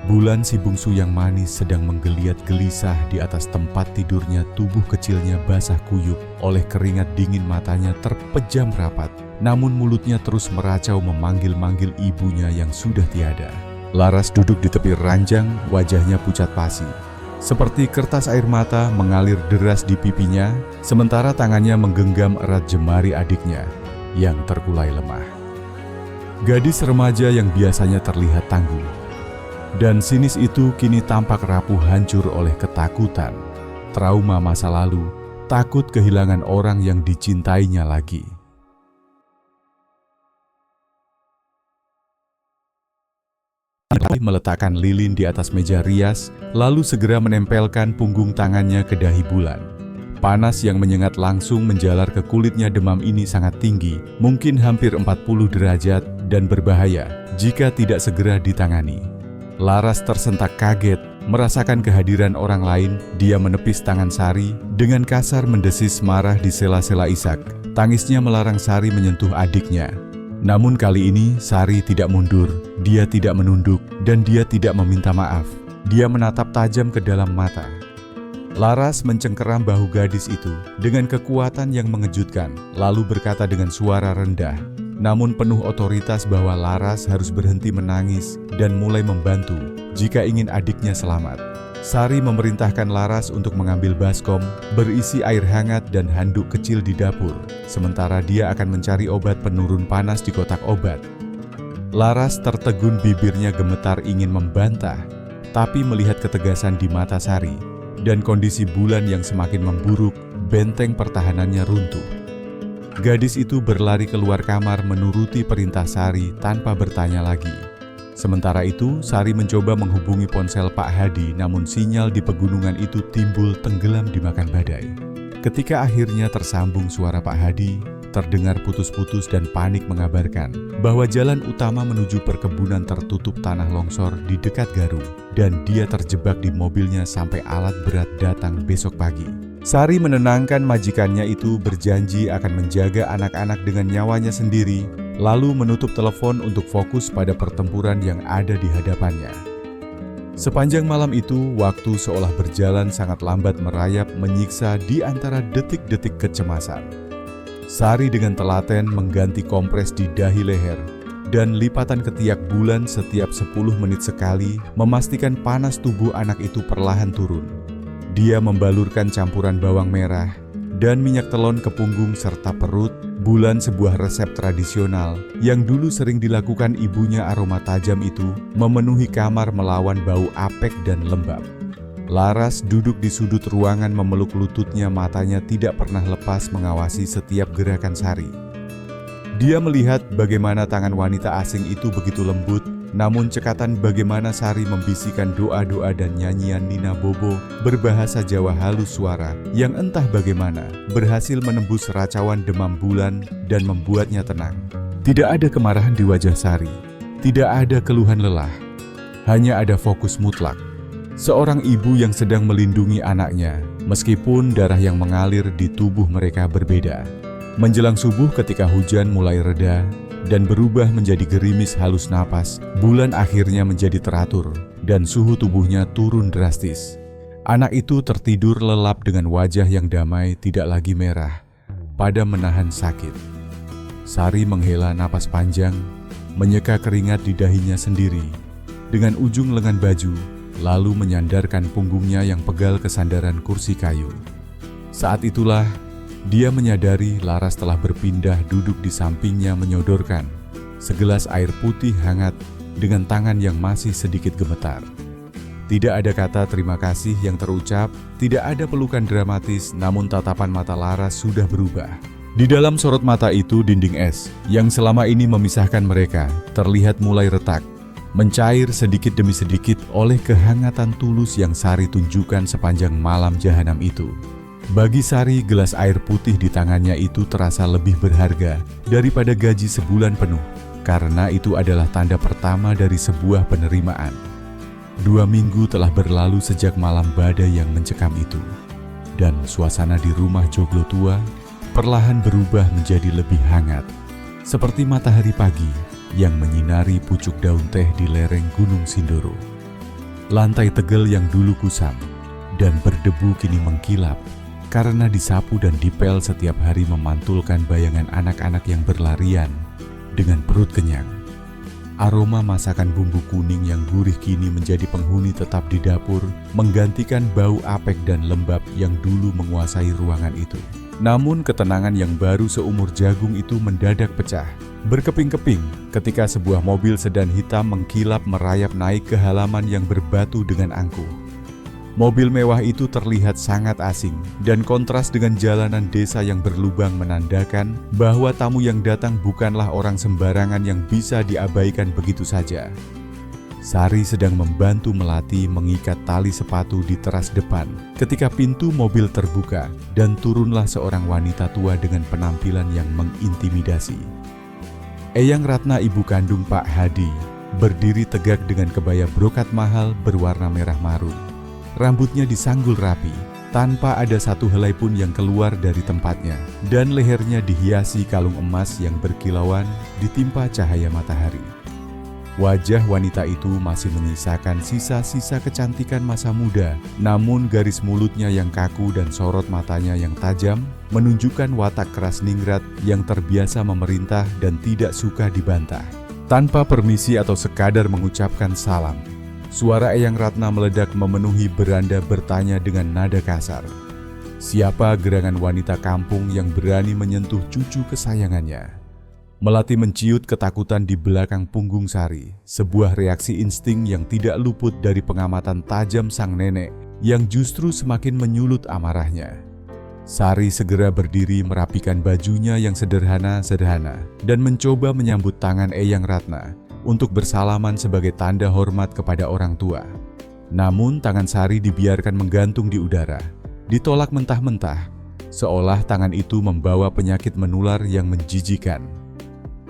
Bulan si bungsu yang manis sedang menggeliat gelisah di atas tempat tidurnya. Tubuh kecilnya basah kuyup oleh keringat dingin, matanya terpejam rapat, namun mulutnya terus meracau memanggil-manggil ibunya yang sudah tiada. Laras duduk di tepi ranjang, wajahnya pucat pasi. Seperti kertas air mata mengalir deras di pipinya, sementara tangannya menggenggam erat jemari adiknya yang terkulai lemah. Gadis remaja yang biasanya terlihat tangguh dan sinis itu kini tampak rapuh, hancur oleh ketakutan, trauma masa lalu, takut kehilangan orang yang dicintainya lagi. Meletakkan lilin di atas meja rias, lalu segera menempelkan punggung tangannya ke dahi Bulan. Panas yang menyengat langsung menjalar ke kulitnya. Demam ini sangat tinggi, mungkin hampir 40 derajat dan berbahaya jika tidak segera ditangani. Laras tersentak kaget, merasakan kehadiran orang lain. Dia menepis tangan Sari, dengan kasar mendesis marah di sela-sela isak. Tangisnya melarang Sari menyentuh adiknya. Namun kali ini Sari tidak mundur, dia tidak menunduk, dan dia tidak meminta maaf. Dia menatap tajam ke dalam mata. Laras mencengkeram bahu gadis itu dengan kekuatan yang mengejutkan, lalu berkata dengan suara rendah, namun penuh otoritas bahwa Laras harus berhenti menangis dan mulai membantu jika ingin adiknya selamat. Sari memerintahkan Laras untuk mengambil baskom berisi air hangat dan handuk kecil di dapur, sementara dia akan mencari obat penurun panas di kotak obat. Laras tertegun, bibirnya gemetar ingin membantah, tapi melihat ketegasan di mata Sari dan kondisi Bulan yang semakin memburuk, benteng pertahanannya runtuh. Gadis itu berlari keluar kamar menuruti perintah Sari tanpa bertanya lagi. Sementara itu, Sari mencoba menghubungi ponsel Pak Hadi, namun sinyal di pegunungan itu timbul tenggelam dimakan badai. Ketika akhirnya tersambung suara Pak Hadi, terdengar putus-putus dan panik mengabarkan bahwa jalan utama menuju perkebunan tertutup tanah longsor di dekat Garung, dan dia terjebak di mobilnya sampai alat berat datang besok pagi. Sari menenangkan majikannya itu, berjanji akan menjaga anak-anak dengan nyawanya sendiri, lalu menutup telepon untuk fokus pada pertempuran yang ada di hadapannya. Sepanjang malam itu, waktu seolah berjalan sangat lambat merayap menyiksa di antara detik-detik kecemasan. Sari dengan telaten mengganti kompres di dahi leher dan lipatan ketiak Bulan setiap 10 menit sekali, memastikan panas tubuh anak itu perlahan turun. Dia membalurkan campuran bawang merah dan minyak telon ke punggung serta perut Bulan, sebuah resep tradisional yang dulu sering dilakukan ibunya aroma tajam itu memenuhi kamar melawan bau apek dan lembab. Laras duduk di sudut ruangan memeluk lututnya, matanya tidak pernah lepas mengawasi setiap gerakan Sari. Dia melihat bagaimana tangan wanita asing itu begitu lembut, namun cekatan bagaimana Sari membisikkan doa-doa dan nyanyian Nina Bobo berbahasa Jawa halus suara yang entah bagaimana berhasil menembus racauan demam Bulan dan membuatnya tenang. Tidak ada kemarahan di wajah Sari, tidak ada keluhan lelah, hanya ada fokus mutlak. Seorang ibu yang sedang melindungi anaknya, meskipun darah yang mengalir di tubuh mereka berbeda. Menjelang subuh ketika hujan mulai reda dan berubah menjadi gerimis halus napas, Bulan akhirnya menjadi teratur dan suhu tubuhnya turun drastis. Anak itu tertidur lelap dengan wajah yang damai, tidak lagi merah, pada menahan sakit. Sari menghela napas panjang, menyeka keringat di dahinya sendiri, dengan ujung lengan baju, lalu menyandarkan punggungnya yang pegal ke sandaran kursi kayu. Saat itulah dia menyadari Laras telah berpindah duduk di sampingnya, menyodorkan segelas air putih hangat dengan tangan yang masih sedikit gemetar. Tidak ada kata terima kasih yang terucap, tidak ada pelukan dramatis, namun tatapan mata Laras sudah berubah. Di dalam sorot mata itu, dinding es yang selama ini memisahkan mereka terlihat mulai retak, mencair sedikit demi sedikit oleh kehangatan tulus yang Sari tunjukkan sepanjang malam jahanam itu. Bagi Sari, gelas air putih di tangannya itu terasa lebih berharga daripada gaji sebulan penuh, karena itu adalah tanda pertama dari sebuah penerimaan. 2 minggu telah berlalu sejak malam badai yang mencekam itu, dan suasana di rumah joglo tua perlahan berubah menjadi lebih hangat, seperti matahari pagi yang menyinari pucuk daun teh di lereng Gunung Sindoro. Lantai tegel yang dulu kusam dan berdebu kini mengkilap karena disapu dan dipel setiap hari, memantulkan bayangan anak-anak yang berlarian dengan perut kenyang. Aroma masakan bumbu kuning yang gurih kini menjadi penghuni tetap di dapur, menggantikan bau apek dan lembab yang dulu menguasai ruangan itu. Namun ketenangan yang baru seumur jagung itu mendadak pecah, berkeping-keping ketika sebuah mobil sedan hitam mengkilap merayap naik ke halaman yang berbatu dengan angkuh. Mobil mewah itu terlihat sangat asing dan kontras dengan jalanan desa yang berlubang, menandakan bahwa tamu yang datang bukanlah orang sembarangan yang bisa diabaikan begitu saja. Sari sedang membantu Melati mengikat tali sepatu di teras depan ketika pintu mobil terbuka dan turunlah seorang wanita tua dengan penampilan yang mengintimidasi. Eyang Ratna, ibu kandung Pak Hadi, berdiri tegak dengan kebaya brokat mahal berwarna merah marun. Rambutnya disanggul rapi, tanpa ada satu helai pun yang keluar dari tempatnya, dan lehernya dihiasi kalung emas yang berkilauan ditimpa cahaya matahari. Wajah wanita itu masih menyisakan sisa-sisa kecantikan masa muda, namun garis mulutnya yang kaku dan sorot matanya yang tajam menunjukkan watak keras ningrat yang terbiasa memerintah dan tidak suka dibantah. Tanpa permisi atau sekadar mengucapkan salam, suara Eyang Ratna meledak memenuhi beranda bertanya dengan nada kasar. Siapa gerangan wanita kampung yang berani menyentuh cucu kesayangannya? Melati menciut ketakutan di belakang punggung Sari, sebuah reaksi insting yang tidak luput dari pengamatan tajam sang nenek yang justru semakin menyulut amarahnya. Sari segera berdiri merapikan bajunya yang sederhana-sederhana dan mencoba menyambut tangan Eyang Ratna untuk bersalaman sebagai tanda hormat kepada orang tua. Namun tangan Sari dibiarkan menggantung di udara, ditolak mentah-mentah, seolah tangan itu membawa penyakit menular yang menjijikan.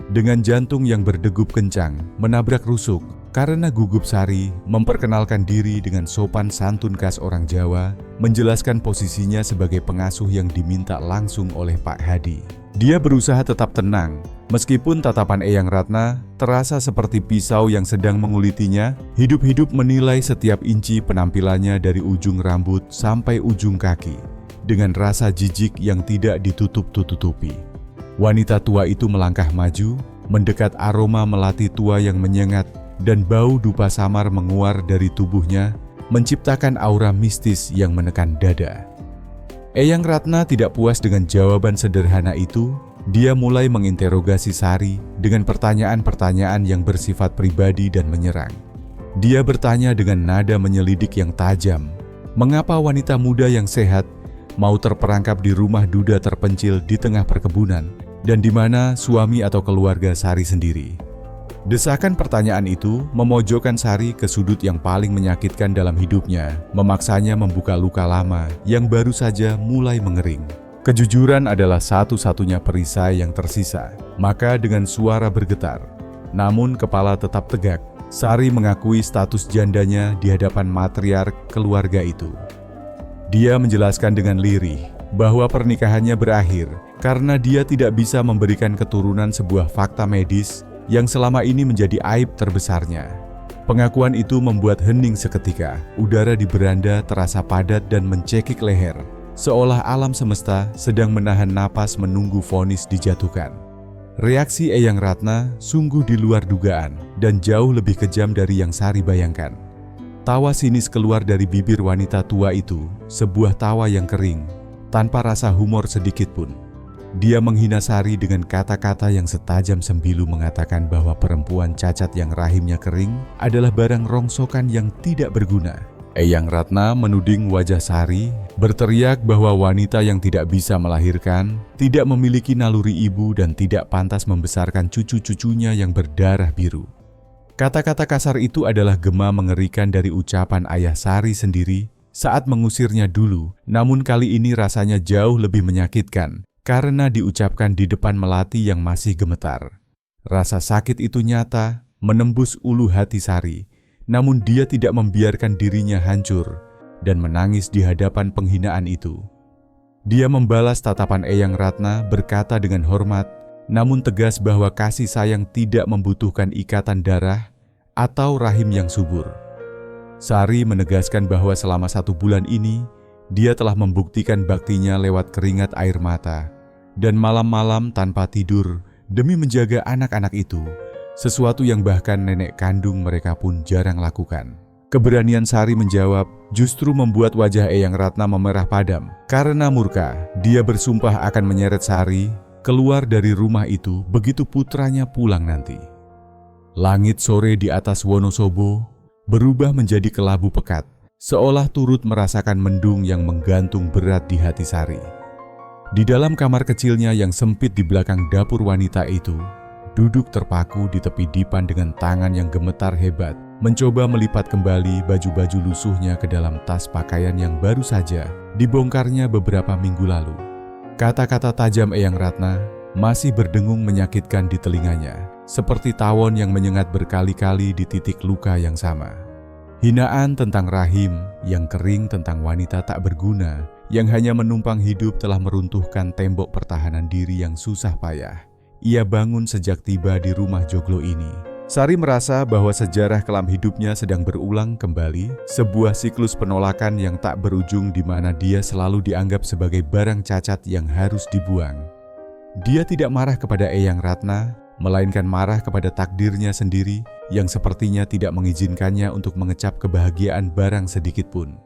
Dengan jantung yang berdegup kencang, menabrak rusuk, karena gugup Sari memperkenalkan diri dengan sopan santun khas orang Jawa, menjelaskan posisinya sebagai pengasuh yang diminta langsung oleh Pak Hadi. Dia berusaha tetap tenang, meskipun tatapan Eyang Ratna terasa seperti pisau yang sedang mengulitinya, hidup-hidup menilai setiap inci penampilannya dari ujung rambut sampai ujung kaki, dengan rasa jijik yang tidak ditutup-tutupi. Wanita tua itu melangkah maju, mendekat aroma melati tua yang menyengat, dan bau dupa samar menguar dari tubuhnya, menciptakan aura mistis yang menekan dada. Eyang Ratna tidak puas dengan jawaban sederhana itu. Dia mulai menginterogasi Sari dengan pertanyaan-pertanyaan yang bersifat pribadi dan menyerang. Dia bertanya dengan nada menyelidik yang tajam, mengapa wanita muda yang sehat mau terperangkap di rumah duda terpencil di tengah perkebunan, dan di mana suami atau keluarga Sari sendiri. Desakan pertanyaan itu memojokkan Sari ke sudut yang paling menyakitkan dalam hidupnya, memaksanya membuka luka lama yang baru saja mulai mengering. Kejujuran adalah satu-satunya perisai yang tersisa, maka dengan suara bergetar, namun kepala tetap tegak, Sari mengakui status jandanya di hadapan matriark keluarga itu. Dia menjelaskan dengan lirih bahwa pernikahannya berakhir karena dia tidak bisa memberikan keturunan, sebuah fakta medis yang selama ini menjadi aib terbesarnya. Pengakuan itu membuat hening seketika, udara di beranda terasa padat dan mencekik leher, seolah alam semesta sedang menahan napas menunggu vonis dijatuhkan. Reaksi Eyang Ratna sungguh di luar dugaan dan jauh lebih kejam dari yang Sari bayangkan. Tawa sinis keluar dari bibir wanita tua itu, sebuah tawa yang kering, tanpa rasa humor sedikit pun. Dia menghina Sari dengan kata-kata yang setajam sembilu, mengatakan bahwa perempuan cacat yang rahimnya kering adalah barang rongsokan yang tidak berguna. Eyang Ratna menuding wajah Sari, berteriak bahwa wanita yang tidak bisa melahirkan, tidak memiliki naluri ibu dan tidak pantas membesarkan cucu-cucunya yang berdarah biru. Kata-kata kasar itu adalah gema mengerikan dari ucapan ayah Sari sendiri saat mengusirnya dulu, namun kali ini rasanya jauh lebih menyakitkan karena diucapkan di depan Melati yang masih gemetar. Rasa sakit itu nyata, menembus ulu hati Sari, namun dia tidak membiarkan dirinya hancur dan menangis di hadapan penghinaan itu. Dia membalas tatapan Eyang Ratna, berkata dengan hormat, namun tegas bahwa kasih sayang tidak membutuhkan ikatan darah atau rahim yang subur. Sari menegaskan bahwa selama 1 bulan ini, dia telah membuktikan baktinya lewat keringat air mata dan malam-malam tanpa tidur demi menjaga anak-anak itu, sesuatu yang bahkan nenek kandung mereka pun jarang lakukan. Keberanian Sari menjawab justru membuat wajah Eyang Ratna memerah padam. Karena murka, dia bersumpah akan menyeret Sari keluar dari rumah itu begitu putranya pulang nanti. Langit sore di atas Wonosobo berubah menjadi kelabu pekat, seolah turut merasakan mendung yang menggantung berat di hati Sari. Di dalam kamar kecilnya yang sempit di belakang dapur wanita itu, duduk terpaku di tepi dipan dengan tangan yang gemetar hebat, mencoba melipat kembali baju-baju lusuhnya ke dalam tas pakaian yang baru saja dibongkarnya beberapa minggu lalu. Kata-kata tajam Eyang Ratna masih berdengung menyakitkan di telinganya, seperti tawon yang menyengat berkali-kali di titik luka yang sama. Hinaan tentang rahim yang kering, tentang wanita tak berguna yang hanya menumpang hidup telah meruntuhkan tembok pertahanan diri yang susah payah ia bangun sejak tiba di rumah joglo ini. Sari merasa bahwa sejarah kelam hidupnya sedang berulang kembali, sebuah siklus penolakan yang tak berujung di mana dia selalu dianggap sebagai barang cacat yang harus dibuang. Dia tidak marah kepada Eyang Ratna, melainkan marah kepada takdirnya sendiri yang sepertinya tidak mengizinkannya untuk mengecap kebahagiaan barang sedikit pun.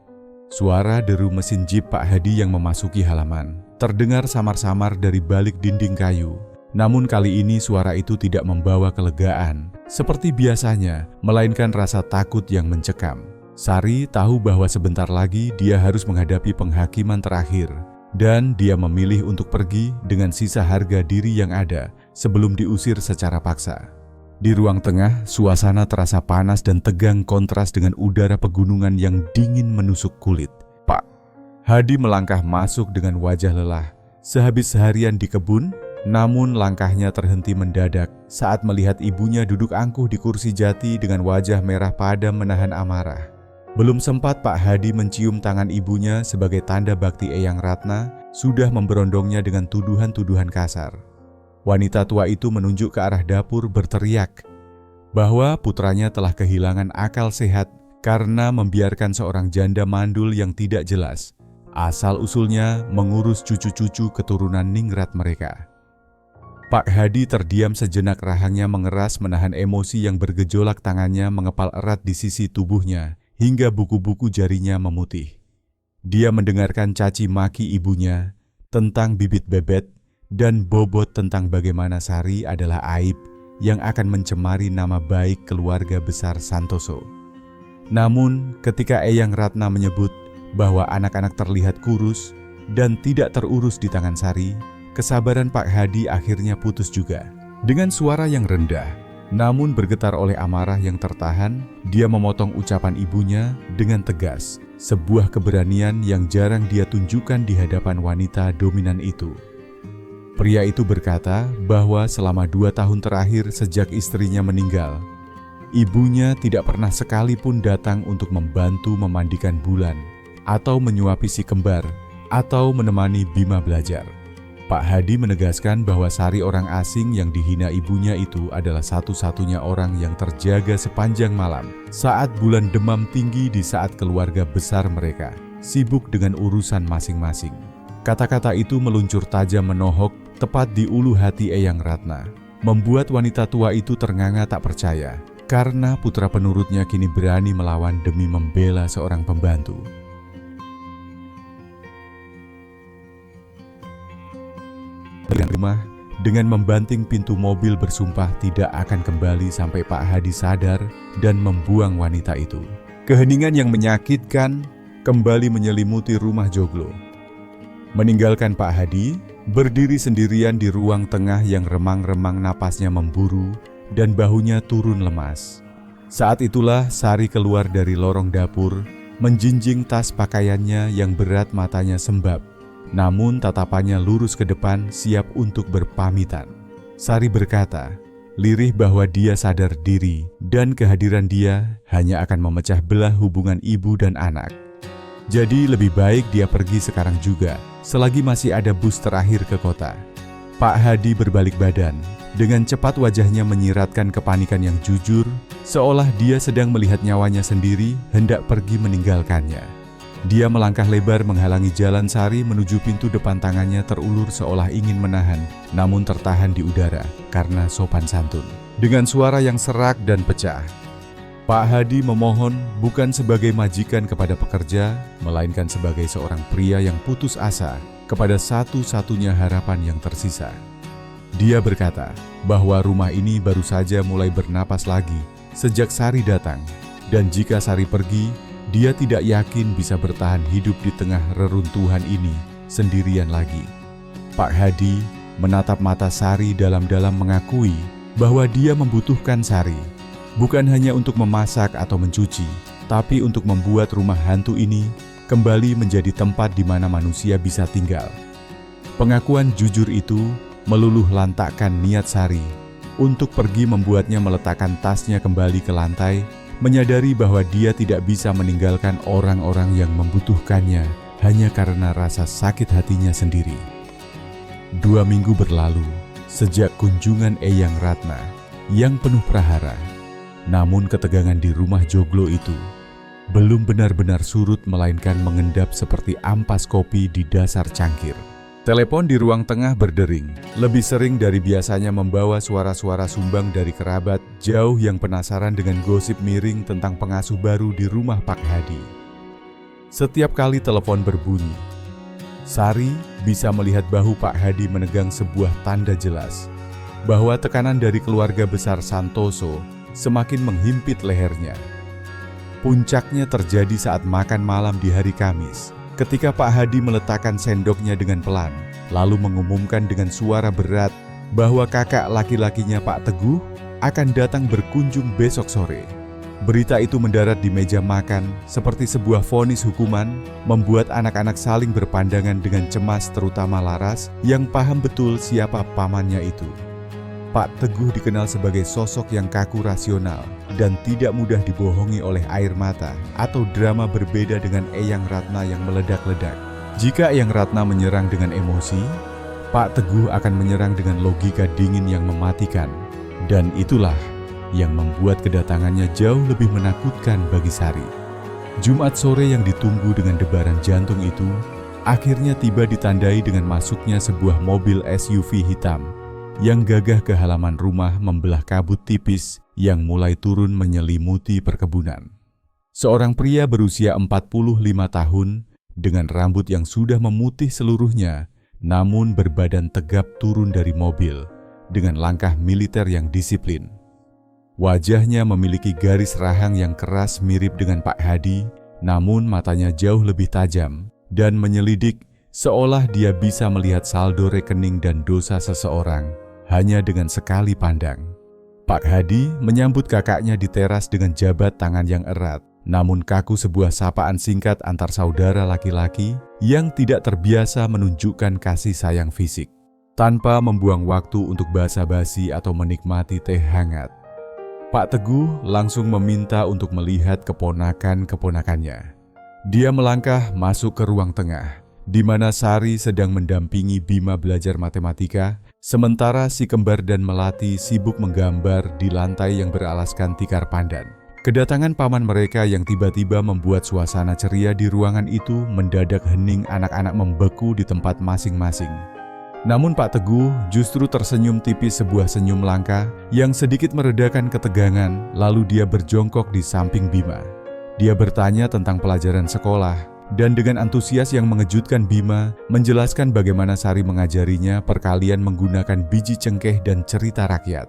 Suara deru mesin jeep Pak Hadi yang memasuki halaman terdengar samar-samar dari balik dinding kayu. Namun kali ini suara itu tidak membawa kelegaan seperti biasanya, melainkan rasa takut yang mencekam. Sari tahu bahwa sebentar lagi dia harus menghadapi penghakiman terakhir, dan dia memilih untuk pergi dengan sisa harga diri yang ada sebelum diusir secara paksa. Di ruang tengah, suasana terasa panas dan tegang kontras dengan udara pegunungan yang dingin menusuk kulit. Pak Hadi melangkah masuk dengan wajah lelah. Sehabis seharian di kebun, namun langkahnya terhenti mendadak saat melihat ibunya duduk angkuh di kursi jati dengan wajah merah padam menahan amarah. Belum sempat Pak Hadi mencium tangan ibunya sebagai tanda bakti Eyang Ratna, sudah memberondongnya dengan tuduhan-tuduhan kasar. Wanita tua itu menunjuk ke arah dapur berteriak bahwa putranya telah kehilangan akal sehat karena membiarkan seorang janda mandul yang tidak jelas asal-usulnya mengurus cucu-cucu keturunan ningrat mereka. Pak Hadi terdiam sejenak, rahangnya mengeras menahan emosi yang bergejolak, tangannya mengepal erat di sisi tubuhnya hingga buku-buku jarinya memutih. Dia mendengarkan caci maki ibunya tentang bibit bebet dan bobot tentang bagaimana Sari adalah aib yang akan mencemari nama baik keluarga besar Santoso. Namun ketika Eyang Ratna menyebut bahwa anak-anak terlihat kurus dan tidak terurus di tangan Sari, kesabaran Pak Hadi akhirnya putus juga. Dengan suara yang rendah, namun bergetar oleh amarah yang tertahan, dia memotong ucapan ibunya dengan tegas, sebuah keberanian yang jarang dia tunjukkan di hadapan wanita dominan itu. Pria itu berkata bahwa selama 2 tahun terakhir sejak istrinya meninggal, ibunya tidak pernah sekalipun datang untuk membantu memandikan Bulan, atau menyuapi si kembar, atau menemani Bima belajar. Pak Hadi menegaskan bahwa Sari, orang asing yang dihina ibunya itu, adalah satu-satunya orang yang terjaga sepanjang malam saat Bulan demam tinggi di saat keluarga besar mereka sibuk dengan urusan masing-masing. Kata-kata itu meluncur tajam menohok tepat di ulu hati Eyang Ratna, membuat wanita tua itu ternganga tak percaya karena putra penurutnya kini berani melawan demi membela seorang pembantu. Rumah dengan membanting pintu mobil bersumpah tidak akan kembali sampai Pak Hadi sadar dan membuang wanita itu. Keheningan yang menyakitkan kembali menyelimuti rumah joglo. Meninggalkan Pak Hadi, berdiri sendirian di ruang tengah yang remang-remang, napasnya memburu dan bahunya turun lemas. Saat itulah Sari keluar dari lorong dapur, menjinjing tas pakaiannya yang berat, matanya sembab. Namun tatapannya lurus ke depan, siap untuk berpamitan. Sari berkata, lirih bahwa dia sadar diri dan kehadiran dia hanya akan memecah belah hubungan ibu dan anak. Jadi lebih baik dia pergi sekarang juga, selagi masih ada bus terakhir ke kota. Pak Hadi berbalik badan, dengan cepat wajahnya menyiratkan kepanikan yang jujur, seolah dia sedang melihat nyawanya sendiri hendak pergi meninggalkannya. Dia melangkah lebar menghalangi jalan Sari menuju pintu depan, tangannya terulur seolah ingin menahan, namun tertahan di udara karena sopan santun. Dengan suara yang serak dan pecah, Pak Hadi memohon bukan sebagai majikan kepada pekerja, melainkan sebagai seorang pria yang putus asa kepada satu-satunya harapan yang tersisa. Dia berkata bahwa rumah ini baru saja mulai bernapas lagi sejak Sari datang, dan jika Sari pergi, dia tidak yakin bisa bertahan hidup di tengah reruntuhan ini sendirian lagi. Pak Hadi menatap mata Sari dalam-dalam, mengakui bahwa dia membutuhkan Sari, bukan hanya untuk memasak atau mencuci, tapi untuk membuat rumah hantu ini kembali menjadi tempat di mana manusia bisa tinggal. Pengakuan jujur itu meluluh lantakkan niat Sari untuk pergi, membuatnya meletakkan tasnya kembali ke lantai, menyadari bahwa dia tidak bisa meninggalkan orang-orang yang membutuhkannya hanya karena rasa sakit hatinya sendiri. 2 minggu berlalu sejak kunjungan Eyang Ratna yang penuh prahara. Namun ketegangan di rumah joglo itu belum benar-benar surut, melainkan mengendap seperti ampas kopi di dasar cangkir. Telepon di ruang tengah berdering, lebih sering dari biasanya, membawa suara-suara sumbang dari kerabat jauh yang penasaran dengan gosip miring tentang pengasuh baru di rumah Pak Hadi. Setiap kali telepon berbunyi, Sari bisa melihat bahu Pak Hadi menegang sebuah tanda jelas bahwa tekanan dari keluarga besar Santoso semakin menghimpit lehernya. Puncaknya terjadi saat makan malam di hari Kamis, ketika Pak Hadi meletakkan sendoknya dengan pelan, lalu mengumumkan dengan suara berat bahwa kakak laki-lakinya Pak Teguh akan datang berkunjung besok sore. Berita itu mendarat di meja makan seperti sebuah vonis hukuman, membuat anak-anak saling berpandangan dengan cemas, terutama Laras yang paham betul siapa pamannya itu. Pak Teguh dikenal sebagai sosok yang kaku rasional dan tidak mudah dibohongi oleh air mata atau drama, berbeda dengan Eyang Ratna yang meledak-ledak. Jika Eyang Ratna menyerang dengan emosi, Pak Teguh akan menyerang dengan logika dingin yang mematikan. Dan itulah yang membuat kedatangannya jauh lebih menakutkan bagi Sari. Jumat sore yang ditunggu dengan debaran jantung itu akhirnya tiba, ditandai dengan masuknya sebuah mobil SUV hitam yang gagah ke halaman rumah, membelah kabut tipis yang mulai turun menyelimuti perkebunan. Seorang pria berusia 45 tahun dengan rambut yang sudah memutih seluruhnya, namun berbadan tegap, turun dari mobil dengan langkah militer yang disiplin. Wajahnya memiliki garis rahang yang keras mirip dengan Pak Hadi, namun matanya jauh lebih tajam dan menyelidik, seolah dia bisa melihat saldo rekening dan dosa seseorang hanya dengan sekali pandang. Pak Hadi menyambut kakaknya di teras dengan jabat tangan yang erat, namun kaku sebuah sapaan singkat antar saudara laki-laki yang tidak terbiasa menunjukkan kasih sayang fisik. Tanpa membuang waktu untuk basa-basi atau menikmati teh hangat, Pak Teguh langsung meminta untuk melihat keponakan-keponakannya. Dia melangkah masuk ke ruang tengah, di mana Sari sedang mendampingi Bima belajar matematika, sementara si kembar dan Melati sibuk menggambar di lantai yang beralaskan tikar pandan. Kedatangan paman mereka yang tiba-tiba membuat suasana ceria di ruangan itu mendadak hening, anak-anak membeku di tempat masing-masing. Namun Pak Teguh justru tersenyum tipis, sebuah senyum langka yang sedikit meredakan ketegangan, lalu dia berjongkok di samping Bima. Dia bertanya tentang pelajaran sekolah, dan dengan antusias yang mengejutkan Bima menjelaskan bagaimana Sari mengajarinya perkalian menggunakan biji cengkeh dan cerita rakyat.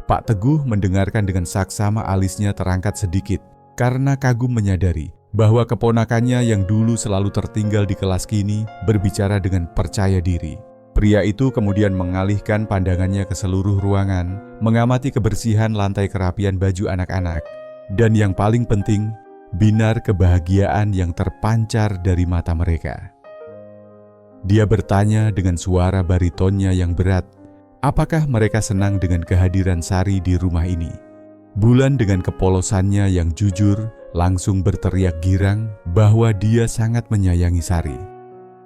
Pak Teguh mendengarkan dengan saksama, alisnya terangkat sedikit karena kagum menyadari bahwa keponakannya yang dulu selalu tertinggal di kelas kini berbicara dengan percaya diri. Pria itu kemudian mengalihkan pandangannya ke seluruh ruangan, mengamati kebersihan lantai, kerapian baju anak-anak, dan yang paling penting, binar kebahagiaan yang terpancar dari mata mereka. Dia bertanya dengan suara baritonnya yang berat, apakah mereka senang dengan kehadiran Sari di rumah ini? Bulan dengan kepolosannya yang jujur langsung berteriak girang bahwa dia sangat menyayangi Sari.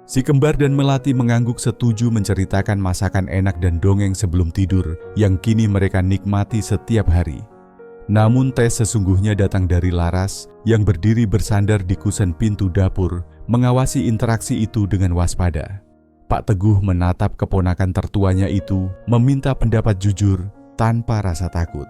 Si kembar dan Melati mengangguk setuju, menceritakan masakan enak dan dongeng sebelum tidur yang kini mereka nikmati setiap hari. Namun tes sesungguhnya datang dari Laras yang berdiri bersandar di kusen pintu dapur, mengawasi interaksi itu dengan waspada. Pak Teguh menatap keponakan tertuanya itu, meminta pendapat jujur tanpa rasa takut.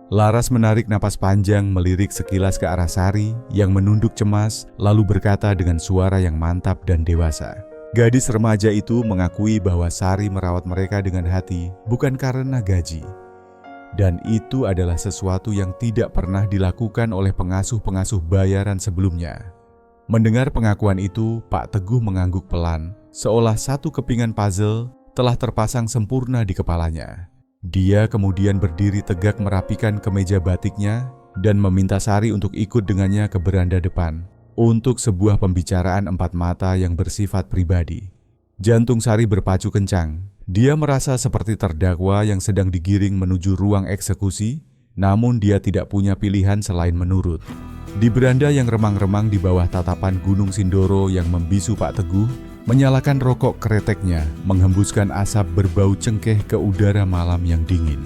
Laras menarik napas panjang, melirik sekilas ke arah Sari yang menunduk cemas, lalu berkata dengan suara yang mantap dan dewasa. Gadis remaja itu mengakui bahwa Sari merawat mereka dengan hati, bukan karena gaji. Dan itu adalah sesuatu yang tidak pernah dilakukan oleh pengasuh-pengasuh bayaran sebelumnya. Mendengar pengakuan itu, Pak Teguh mengangguk pelan, seolah satu kepingan puzzle telah terpasang sempurna di kepalanya. Dia kemudian berdiri tegak, merapikan kemeja batiknya, dan meminta Sari untuk ikut dengannya ke beranda depan untuk sebuah pembicaraan empat mata yang bersifat pribadi. Jantung Sari berpacu kencang. Dia merasa seperti terdakwa yang sedang digiring menuju ruang eksekusi, namun dia tidak punya pilihan selain menurut. Di beranda yang remang-remang di bawah tatapan Gunung Sindoro yang membisu, Pak Teguh menyalakan rokok kreteknya, menghembuskan asap berbau cengkeh ke udara malam yang dingin.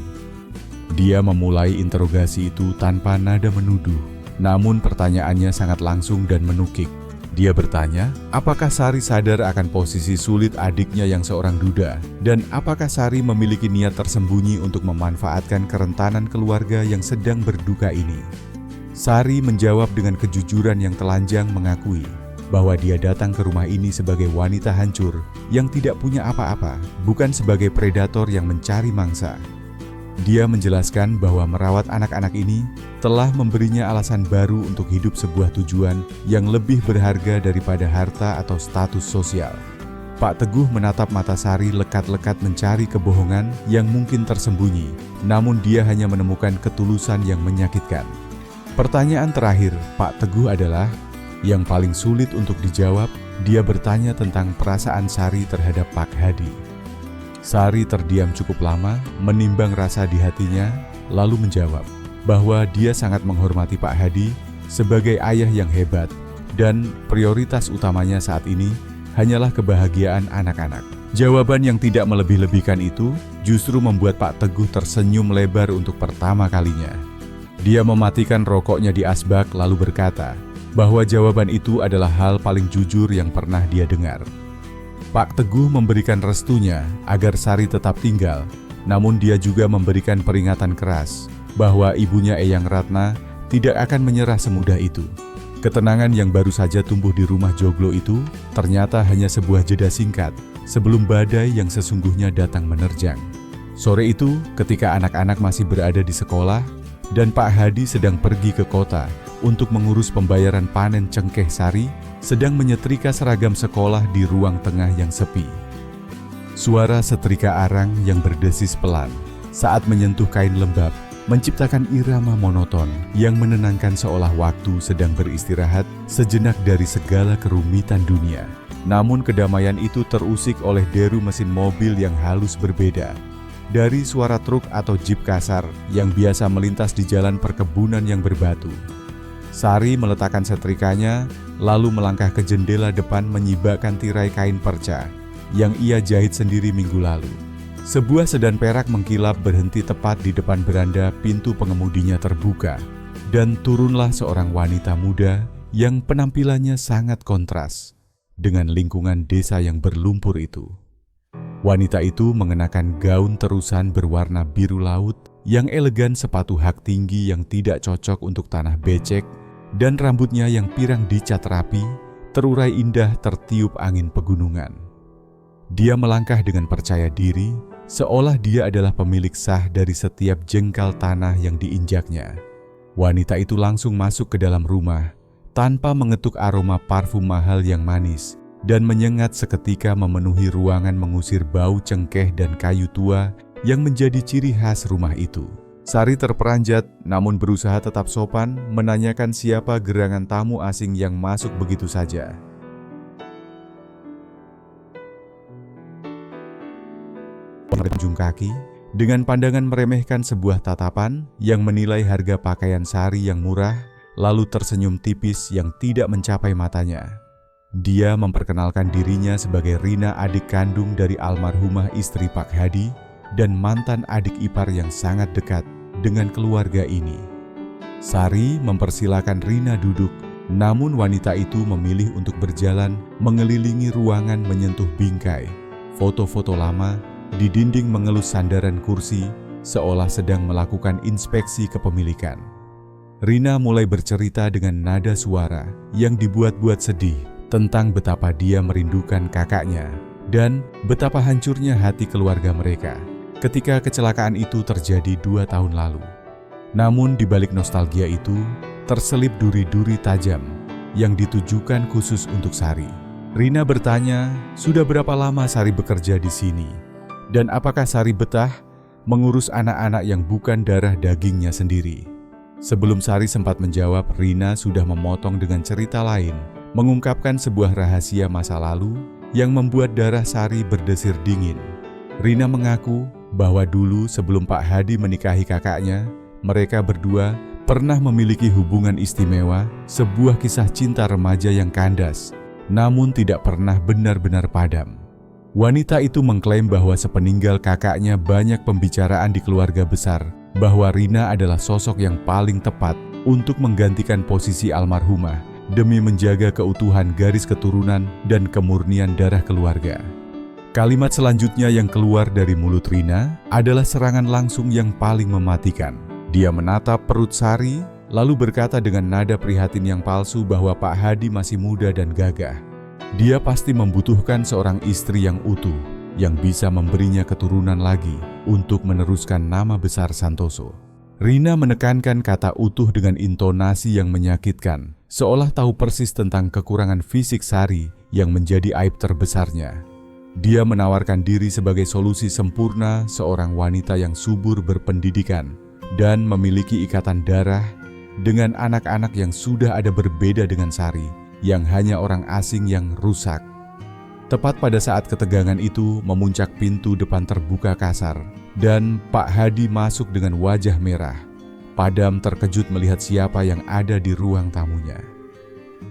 Dia memulai interogasi itu tanpa nada menuduh, namun pertanyaannya sangat langsung dan menukik. Dia bertanya, apakah Sari sadar akan posisi sulit adiknya yang seorang duda, dan apakah Sari memiliki niat tersembunyi untuk memanfaatkan kerentanan keluarga yang sedang berduka ini. Sari menjawab dengan kejujuran yang telanjang, mengakui bahwa dia datang ke rumah ini sebagai wanita hancur yang tidak punya apa-apa, bukan sebagai predator yang mencari mangsa. Dia menjelaskan bahwa merawat anak-anak ini telah memberinya alasan baru untuk hidup sebuah tujuan yang lebih berharga daripada harta atau status sosial. Pak Teguh menatap mata Sari lekat-lekat mencari kebohongan yang mungkin tersembunyi, namun dia hanya menemukan ketulusan yang menyakitkan. Pertanyaan terakhir Pak Teguh adalah yang paling sulit untuk dijawab. Dia bertanya tentang perasaan Sari terhadap Pak Hadi. Sari terdiam cukup lama, menimbang rasa di hatinya, lalu menjawab bahwa dia sangat menghormati Pak Hadi sebagai ayah yang hebat dan prioritas utamanya saat ini hanyalah kebahagiaan anak-anak. Jawaban yang tidak melebih-lebihkan itu justru membuat Pak Teguh tersenyum lebar untuk pertama kalinya. Dia mematikan rokoknya di asbak lalu berkata bahwa jawaban itu adalah hal paling jujur yang pernah dia dengar. Pak Teguh memberikan restunya agar Sari tetap tinggal, namun dia juga memberikan peringatan keras bahwa ibunya Eyang Ratna tidak akan menyerah semudah itu. Ketenangan yang baru saja tumbuh di rumah joglo itu ternyata hanya sebuah jeda singkat sebelum badai yang sesungguhnya datang menerjang. Sore itu, ketika anak-anak masih berada di sekolah dan Pak Hadi sedang pergi ke kota untuk mengurus pembayaran panen cengkeh Sari, sedang menyetrika seragam sekolah di ruang tengah yang sepi. Suara setrika arang yang berdesis pelan saat menyentuh kain lembab menciptakan irama monoton yang menenangkan seolah waktu sedang beristirahat sejenak dari segala kerumitan dunia. Namun kedamaian itu terusik oleh deru mesin mobil yang halus berbeda dari suara truk atau jeep kasar yang biasa melintas di jalan perkebunan yang berbatu. Sari meletakkan setrikanya, lalu melangkah ke jendela depan menyibakkan tirai kain perca yang ia jahit sendiri minggu lalu. Sebuah sedan perak mengkilap berhenti tepat di depan beranda. Pintu pengemudinya terbuka, dan turunlah seorang wanita muda yang penampilannya sangat kontras dengan lingkungan desa yang berlumpur itu. Wanita itu mengenakan gaun terusan berwarna biru laut yang elegan, sepatu hak tinggi yang tidak cocok untuk tanah becek, dan rambutnya yang pirang dicat rapi, terurai indah tertiup angin pegunungan. Dia melangkah dengan percaya diri, seolah dia adalah pemilik sah dari setiap jengkal tanah yang diinjaknya. Wanita itu langsung masuk ke dalam rumah, tanpa mengetuk aroma parfum mahal yang manis, dan menyengat seketika memenuhi ruangan, mengusir bau cengkeh dan kayu tua yang menjadi ciri khas rumah itu. Sari terperanjat, namun berusaha tetap sopan, menanyakan siapa gerangan tamu asing yang masuk begitu saja. Pengunjung kaki, dengan pandangan meremehkan sebuah tatapan yang menilai harga pakaian Sari yang murah, lalu tersenyum tipis yang tidak mencapai matanya. Dia memperkenalkan dirinya sebagai Rina, adik kandung dari almarhumah istri Pak Hadi, dan mantan adik ipar yang sangat dekat dengan keluarga ini. Sari mempersilakan Rina duduk, namun wanita itu memilih untuk berjalan mengelilingi ruangan, menyentuh bingkai foto-foto lama di dinding, mengelus sandaran kursi seolah sedang melakukan inspeksi kepemilikan. Rina mulai bercerita dengan nada suara yang dibuat-buat sedih tentang betapa dia merindukan kakaknya dan betapa hancurnya hati keluarga mereka ketika kecelakaan itu terjadi 2 tahun lalu. Namun di balik nostalgia itu terselip duri-duri tajam yang ditujukan khusus untuk Sari. Rina bertanya, sudah berapa lama Sari bekerja di sini? Dan apakah Sari betah mengurus anak-anak yang bukan darah dagingnya sendiri? Sebelum Sari sempat menjawab, Rina sudah memotong dengan cerita lain, mengungkapkan sebuah rahasia masa lalu yang membuat darah Sari berdesir dingin. Rina mengaku bahwa dulu sebelum Pak Hadi menikahi kakaknya, mereka berdua pernah memiliki hubungan istimewa, sebuah kisah cinta remaja yang kandas, namun tidak pernah benar-benar padam. Wanita itu mengklaim bahwa sepeninggal kakaknya banyak pembicaraan di keluarga besar bahwa Rina adalah sosok yang paling tepat untuk menggantikan posisi almarhumah demi menjaga keutuhan garis keturunan dan kemurnian darah keluarga. Kalimat selanjutnya yang keluar dari mulut Rina adalah serangan langsung yang paling mematikan. Dia menatap perut Sari, lalu berkata dengan nada prihatin yang palsu bahwa Pak Hadi masih muda dan gagah. Dia pasti membutuhkan seorang istri yang utuh, yang bisa memberinya keturunan lagi untuk meneruskan nama besar Santoso. Rina menekankan kata utuh dengan intonasi yang menyakitkan, seolah tahu persis tentang kekurangan fisik Sari yang menjadi aib terbesarnya. Dia menawarkan diri sebagai solusi sempurna seorang wanita yang subur berpendidikan dan memiliki ikatan darah dengan anak-anak yang sudah ada berbeda dengan Sari, yang hanya orang asing yang rusak. Tepat pada saat ketegangan itu, memuncak pintu depan terbuka kasar, dan Pak Hadi masuk dengan wajah merah. Padam terkejut melihat siapa yang ada di ruang tamunya.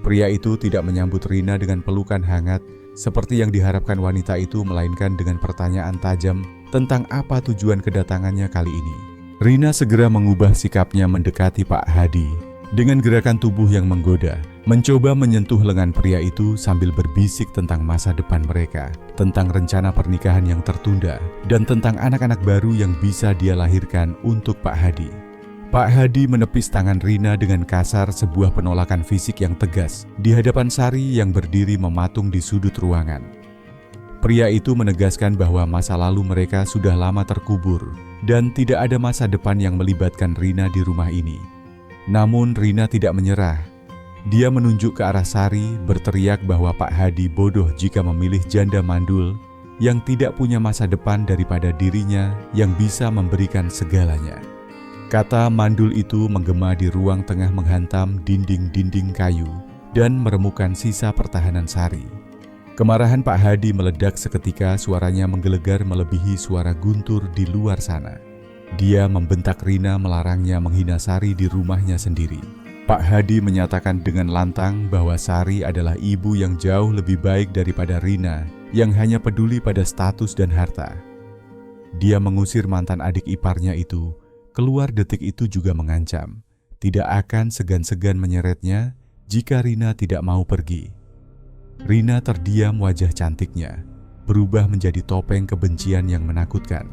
Pria itu tidak menyambut Rina dengan pelukan hangat, seperti yang diharapkan wanita itu, melainkan dengan pertanyaan tajam tentang apa tujuan kedatangannya kali ini. Rina segera mengubah sikapnya mendekati Pak Hadi. Dengan gerakan tubuh yang menggoda, mencoba menyentuh lengan pria itu sambil berbisik tentang masa depan mereka, tentang rencana pernikahan yang tertunda, dan tentang anak-anak baru yang bisa dia lahirkan untuk Pak Hadi. Pak Hadi menepis tangan Rina dengan kasar, sebuah penolakan fisik yang tegas di hadapan Sari yang berdiri mematung di sudut ruangan. Pria itu menegaskan bahwa masa lalu mereka sudah lama terkubur dan tidak ada masa depan yang melibatkan Rina di rumah ini. Namun Rina tidak menyerah. Dia menunjuk ke arah Sari, berteriak bahwa Pak Hadi bodoh jika memilih janda mandul yang tidak punya masa depan daripada dirinya yang bisa memberikan segalanya. Kata mandul itu menggema di ruang tengah, menghantam dinding-dinding kayu dan meremukkan sisa pertahanan Sari. Kemarahan Pak Hadi meledak seketika, suaranya menggelegar melebihi suara guntur di luar sana. Dia membentak Rina, melarangnya menghina Sari di rumahnya sendiri. Pak Hadi menyatakan dengan lantang bahwa Sari adalah ibu yang jauh lebih baik daripada Rina yang hanya peduli pada status dan harta. Dia mengusir mantan adik iparnya itu. Keluar detik itu juga mengancam, tidak akan segan-segan menyeretnya jika Rina tidak mau pergi. Rina terdiam, wajah cantiknya berubah menjadi topeng kebencian yang menakutkan.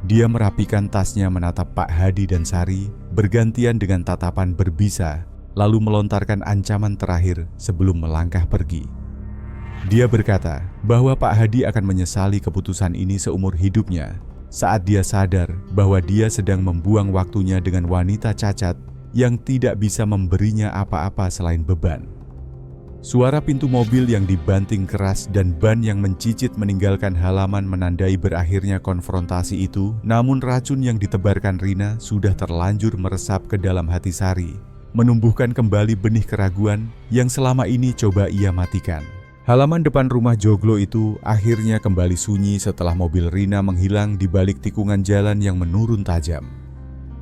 Dia merapikan tasnya, menatap Pak Hadi dan Sari bergantian dengan tatapan berbisa, lalu melontarkan ancaman terakhir sebelum melangkah pergi. Dia berkata bahwa Pak Hadi akan menyesali keputusan ini seumur hidupnya saat dia sadar bahwa dia sedang membuang waktunya dengan wanita cacat yang tidak bisa memberinya apa-apa selain beban. Suara pintu mobil yang dibanting keras dan ban yang mencicit meninggalkan halaman menandai berakhirnya konfrontasi itu, namun racun yang ditebarkan Rina sudah terlanjur meresap ke dalam hati Sari, menumbuhkan kembali benih keraguan yang selama ini coba ia matikan. Halaman depan rumah joglo itu akhirnya kembali sunyi setelah mobil Rina menghilang di balik tikungan jalan yang menurun tajam.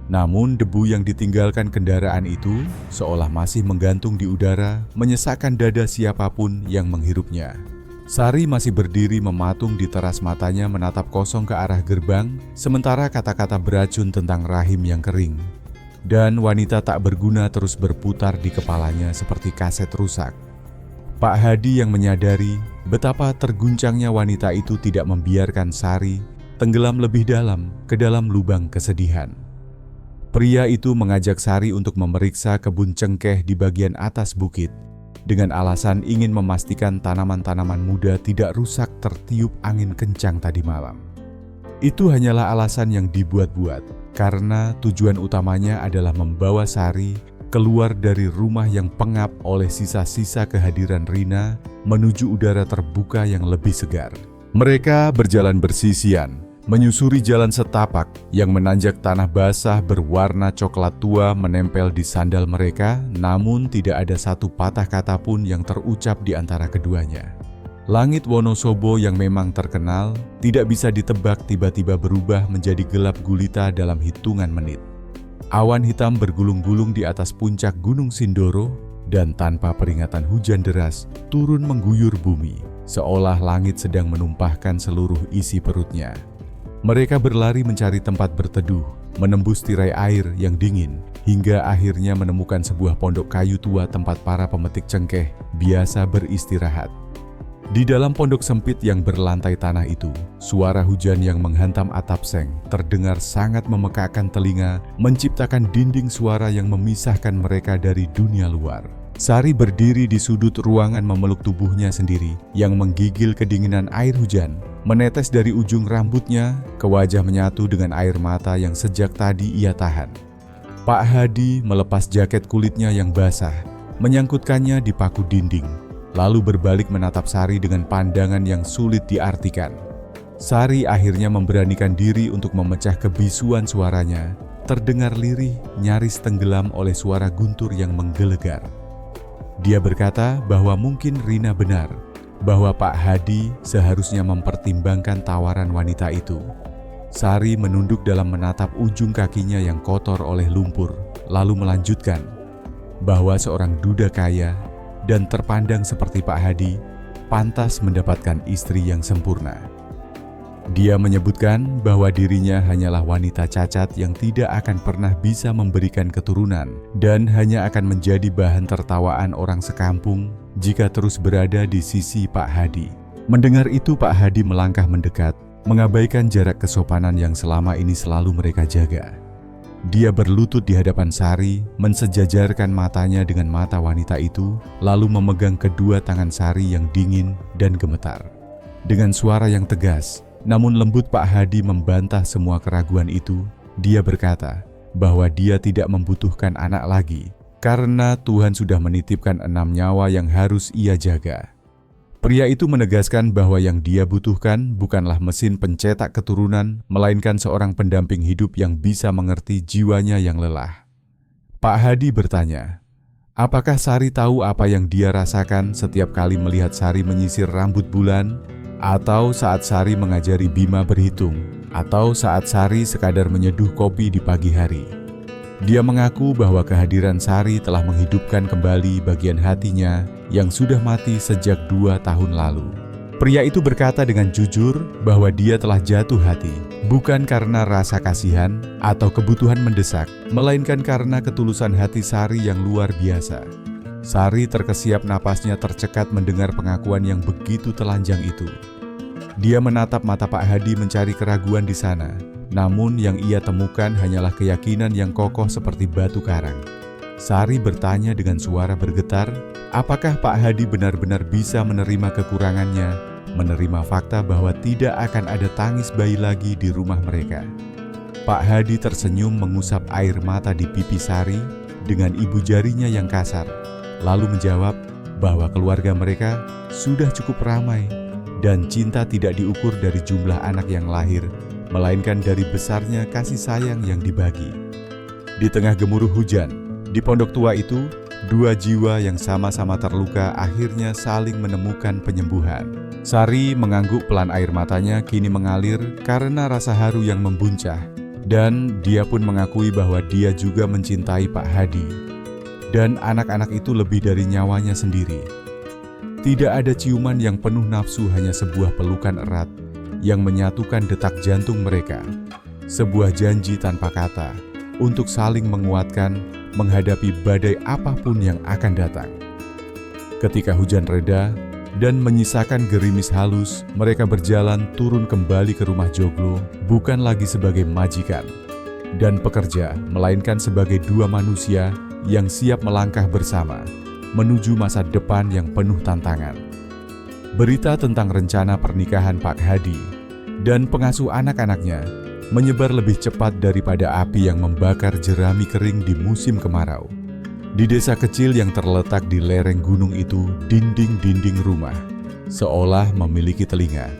Namun debu yang ditinggalkan kendaraan itu seolah masih menggantung di udara, menyesakkan dada siapapun yang menghirupnya. Sari masih berdiri mematung di teras, matanya menatap kosong ke arah gerbang, sementara kata-kata beracun tentang rahim yang kering dan wanita tak berguna terus berputar di kepalanya seperti kaset rusak. Pak Hadi yang menyadari betapa terguncangnya wanita itu tidak membiarkan Sari tenggelam lebih dalam ke dalam lubang kesedihan. Pria itu mengajak Sari untuk memeriksa kebun cengkeh di bagian atas bukit dengan alasan ingin memastikan tanaman-tanaman muda tidak rusak tertiup angin kencang tadi malam. Itu hanyalah alasan yang dibuat-buat karena tujuan utamanya adalah membawa Sari keluar dari rumah yang pengap oleh sisa-sisa kehadiran Rina menuju udara terbuka yang lebih segar. Mereka berjalan bersisian, menyusuri jalan setapak yang menanjak tanah basah berwarna coklat tua menempel di sandal mereka, namun tidak ada satu patah kata pun yang terucap di antara keduanya. Langit Wonosobo yang memang terkenal tidak bisa ditebak tiba-tiba berubah menjadi gelap gulita dalam hitungan menit. Awan hitam bergulung-gulung di atas puncak Gunung Sindoro dan tanpa peringatan hujan deras turun mengguyur bumi, seolah langit sedang menumpahkan seluruh isi perutnya. Mereka berlari mencari tempat berteduh, menembus tirai air yang dingin, hingga akhirnya menemukan sebuah pondok kayu tua tempat para pemetik cengkeh biasa beristirahat. Di dalam pondok sempit yang berlantai tanah itu, suara hujan yang menghantam atap seng terdengar sangat memekakkan telinga, menciptakan dinding suara yang memisahkan mereka dari dunia luar. Sari berdiri di sudut ruangan memeluk tubuhnya sendiri yang menggigil kedinginan air hujan, menetes dari ujung rambutnya ke wajah menyatu dengan air mata yang sejak tadi ia tahan. Pak Hadi melepas jaket kulitnya yang basah, menyangkutkannya di paku dinding, lalu berbalik menatap Sari dengan pandangan yang sulit diartikan. Sari akhirnya memberanikan diri untuk memecah kebisuan suaranya, terdengar lirih, nyaris tenggelam oleh suara guntur yang menggelegar. Dia berkata bahwa mungkin Rina benar, bahwa Pak Hadi seharusnya mempertimbangkan tawaran wanita itu. Sari menunduk dalam menatap ujung kakinya yang kotor oleh lumpur, lalu melanjutkan bahwa seorang duda kaya dan terpandang seperti Pak Hadi pantas mendapatkan istri yang sempurna. Dia menyebutkan bahwa dirinya hanyalah wanita cacat yang tidak akan pernah bisa memberikan keturunan dan hanya akan menjadi bahan tertawaan orang sekampung jika terus berada di sisi Pak Hadi. Mendengar itu, Pak Hadi melangkah mendekat, mengabaikan jarak kesopanan yang selama ini selalu mereka jaga. Dia berlutut di hadapan Sari, mensejajarkan matanya dengan mata wanita itu, lalu memegang kedua tangan Sari yang dingin dan gemetar. Dengan suara yang tegas, namun lembut, Pak Hadi membantah semua keraguan itu. Dia berkata bahwa dia tidak membutuhkan anak lagi, karena Tuhan sudah menitipkan 6 nyawa yang harus ia jaga. Pria itu menegaskan bahwa yang dia butuhkan bukanlah mesin pencetak keturunan, melainkan seorang pendamping hidup yang bisa mengerti jiwanya yang lelah. Pak Hadi bertanya, apakah Sari tahu apa yang dia rasakan setiap kali melihat Sari menyisir rambut bulan, atau saat Sari mengajari Bima berhitung, atau saat Sari sekadar menyeduh kopi di pagi hari. Dia mengaku bahwa kehadiran Sari telah menghidupkan kembali bagian hatinya yang sudah mati sejak 2 tahun lalu. Pria itu berkata dengan jujur bahwa dia telah jatuh hati, bukan karena rasa kasihan atau kebutuhan mendesak, melainkan karena ketulusan hati Sari yang luar biasa. Sari terkesiap, napasnya tercekat mendengar pengakuan yang begitu telanjang itu. Dia menatap mata Pak Hadi mencari keraguan di sana, namun yang ia temukan hanyalah keyakinan yang kokoh seperti batu karang. Sari bertanya dengan suara bergetar, apakah Pak Hadi benar-benar bisa menerima kekurangannya, menerima fakta bahwa tidak akan ada tangis bayi lagi di rumah mereka. Pak Hadi tersenyum mengusap air mata di pipi Sari dengan ibu jarinya yang kasar, lalu menjawab bahwa keluarga mereka sudah cukup ramai dan cinta tidak diukur dari jumlah anak yang lahir, melainkan dari besarnya kasih sayang yang dibagi. Di tengah gemuruh hujan, di pondok tua itu, 2 jiwa yang sama-sama terluka akhirnya saling menemukan penyembuhan. Sari mengangguk, pelan air matanya kini mengalir karena rasa haru yang membuncah, dan dia pun mengakui bahwa dia juga mencintai Pak Hadi. Dan anak-anak itu lebih dari nyawanya sendiri. Tidak ada ciuman yang penuh nafsu, hanya sebuah pelukan erat yang menyatukan detak jantung mereka. Sebuah janji tanpa kata untuk saling menguatkan menghadapi badai apapun yang akan datang. Ketika hujan reda dan menyisakan gerimis halus, mereka berjalan turun kembali ke rumah Joglo, bukan lagi sebagai majikan dan pekerja, melainkan sebagai 2 manusia yang siap melangkah bersama menuju masa depan yang penuh tantangan. Berita tentang rencana pernikahan Pak Hadi dan pengasuh anak-anaknya menyebar lebih cepat daripada api yang membakar jerami kering di musim kemarau. Di desa kecil yang terletak di lereng gunung itu, dinding-dinding rumah seolah memiliki telinga,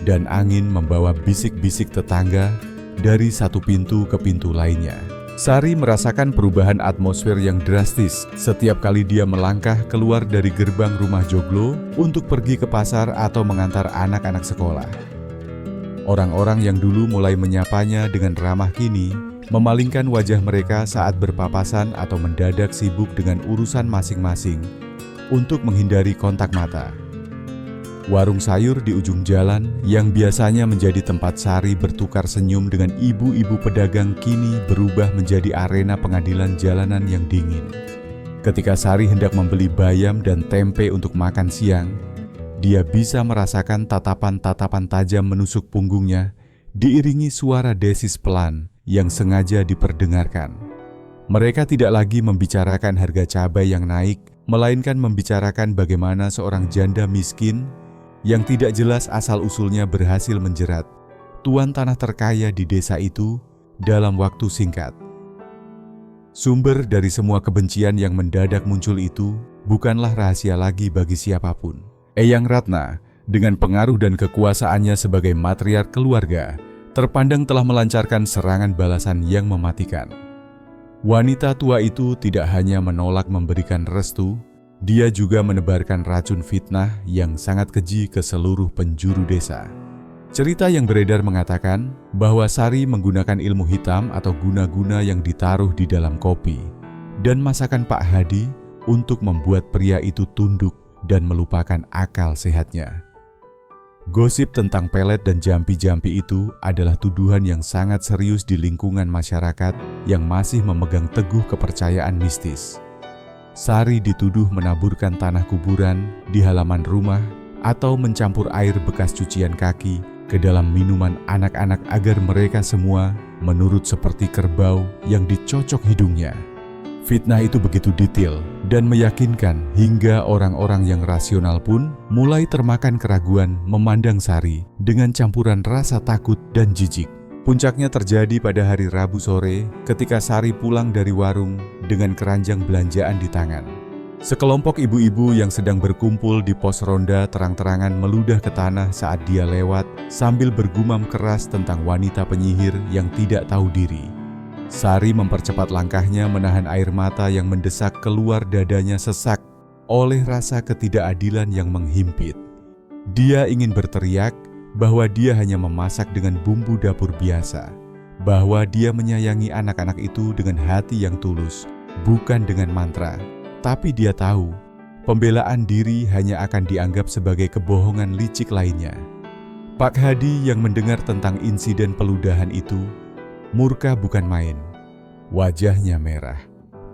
dan angin membawa bisik-bisik tetangga dari satu pintu ke pintu lainnya. Sari merasakan perubahan atmosfer yang drastis setiap kali dia melangkah keluar dari gerbang rumah Joglo untuk pergi ke pasar atau mengantar anak-anak sekolah. Orang-orang yang dulu mulai menyapanya dengan ramah kini memalingkan wajah mereka saat berpapasan atau mendadak sibuk dengan urusan masing-masing untuk menghindari kontak mata. Warung sayur di ujung jalan yang biasanya menjadi tempat Sari bertukar senyum dengan ibu-ibu pedagang kini berubah menjadi arena pengadilan jalanan yang dingin. Ketika Sari hendak membeli bayam dan tempe untuk makan siang, dia bisa merasakan tatapan-tatapan tajam menusuk punggungnya, diiringi suara desis pelan yang sengaja diperdengarkan. Mereka tidak lagi membicarakan harga cabai yang naik, melainkan membicarakan bagaimana seorang janda miskin yang tidak jelas asal-usulnya berhasil menjerat tuan tanah terkaya di desa itu dalam waktu singkat. Sumber dari semua kebencian yang mendadak muncul itu bukanlah rahasia lagi bagi siapapun. Eyang Ratna, dengan pengaruh dan kekuasaannya sebagai matriark keluarga, terpandang telah melancarkan serangan balasan yang mematikan. Wanita tua itu tidak hanya menolak memberikan restu, dia juga menebarkan racun fitnah yang sangat keji ke seluruh penjuru desa. Cerita yang beredar mengatakan bahwa Sari menggunakan ilmu hitam atau guna-guna yang ditaruh di dalam kopi dan masakan Pak Hadi untuk membuat pria itu tunduk dan melupakan akal sehatnya. Gosip tentang pelet dan jampi-jampi itu adalah tuduhan yang sangat serius di lingkungan masyarakat yang masih memegang teguh kepercayaan mistis. Sari dituduh menaburkan tanah kuburan di halaman rumah atau mencampur air bekas cucian kaki ke dalam minuman anak-anak agar mereka semua menurut seperti kerbau yang dicocok hidungnya. Fitnah itu begitu detail dan meyakinkan hingga orang-orang yang rasional pun mulai termakan keraguan memandang Sari dengan campuran rasa takut dan jijik. Puncaknya terjadi pada hari Rabu sore ketika Sari pulang dari warung dengan keranjang belanjaan di tangan. Sekelompok ibu-ibu yang sedang berkumpul di pos ronda terang-terangan meludah ke tanah saat dia lewat sambil bergumam keras tentang wanita penyihir yang tidak tahu diri. Sari mempercepat langkahnya menahan air mata yang mendesak keluar dadanya sesak oleh rasa ketidakadilan yang menghimpit. Dia ingin berteriak bahwa dia hanya memasak dengan bumbu dapur biasa, bahwa dia menyayangi anak-anak itu dengan hati yang tulus, bukan dengan mantra. Tapi dia tahu, pembelaan diri hanya akan dianggap sebagai kebohongan licik lainnya. Pak Hadi yang mendengar tentang insiden peludahan itu, murka bukan main. Wajahnya merah,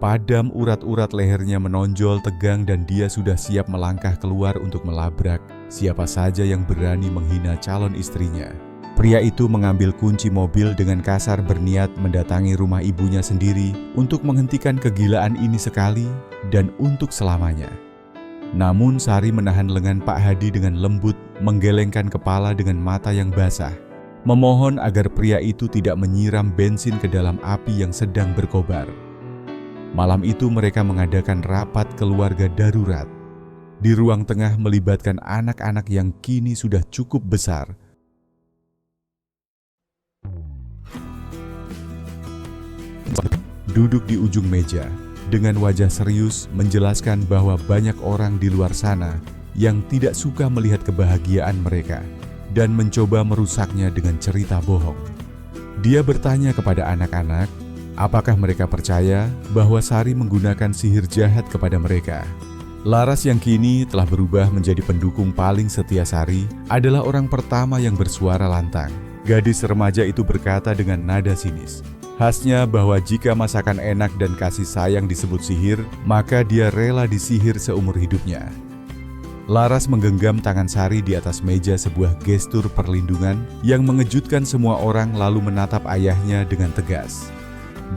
padam urat-urat lehernya menonjol tegang dan dia sudah siap melangkah keluar untuk melabrak siapa saja yang berani menghina calon istrinya. Pria itu mengambil kunci mobil dengan kasar berniat mendatangi rumah ibunya sendiri untuk menghentikan kegilaan ini sekali dan untuk selamanya. Namun Sari menahan lengan Pak Hadi dengan lembut, menggelengkan kepala dengan mata yang basah, memohon agar pria itu tidak menyiram bensin ke dalam api yang sedang berkobar. Malam itu mereka mengadakan rapat keluarga darurat. Di ruang tengah melibatkan anak-anak yang kini sudah cukup besar. Duduk di ujung meja, dengan wajah serius menjelaskan bahwa banyak orang di luar sana yang tidak suka melihat kebahagiaan mereka dan mencoba merusaknya dengan cerita bohong. Dia bertanya kepada anak-anak, apakah mereka percaya bahwa Sari menggunakan sihir jahat kepada mereka. Laras yang kini telah berubah menjadi pendukung paling setia Sari adalah orang pertama yang bersuara lantang. Gadis remaja itu berkata dengan nada sinis, khasnya bahwa jika masakan enak dan kasih sayang disebut sihir, maka dia rela disihir seumur hidupnya. Laras menggenggam tangan Sari di atas meja sebuah gestur perlindungan yang mengejutkan semua orang lalu menatap ayahnya dengan tegas.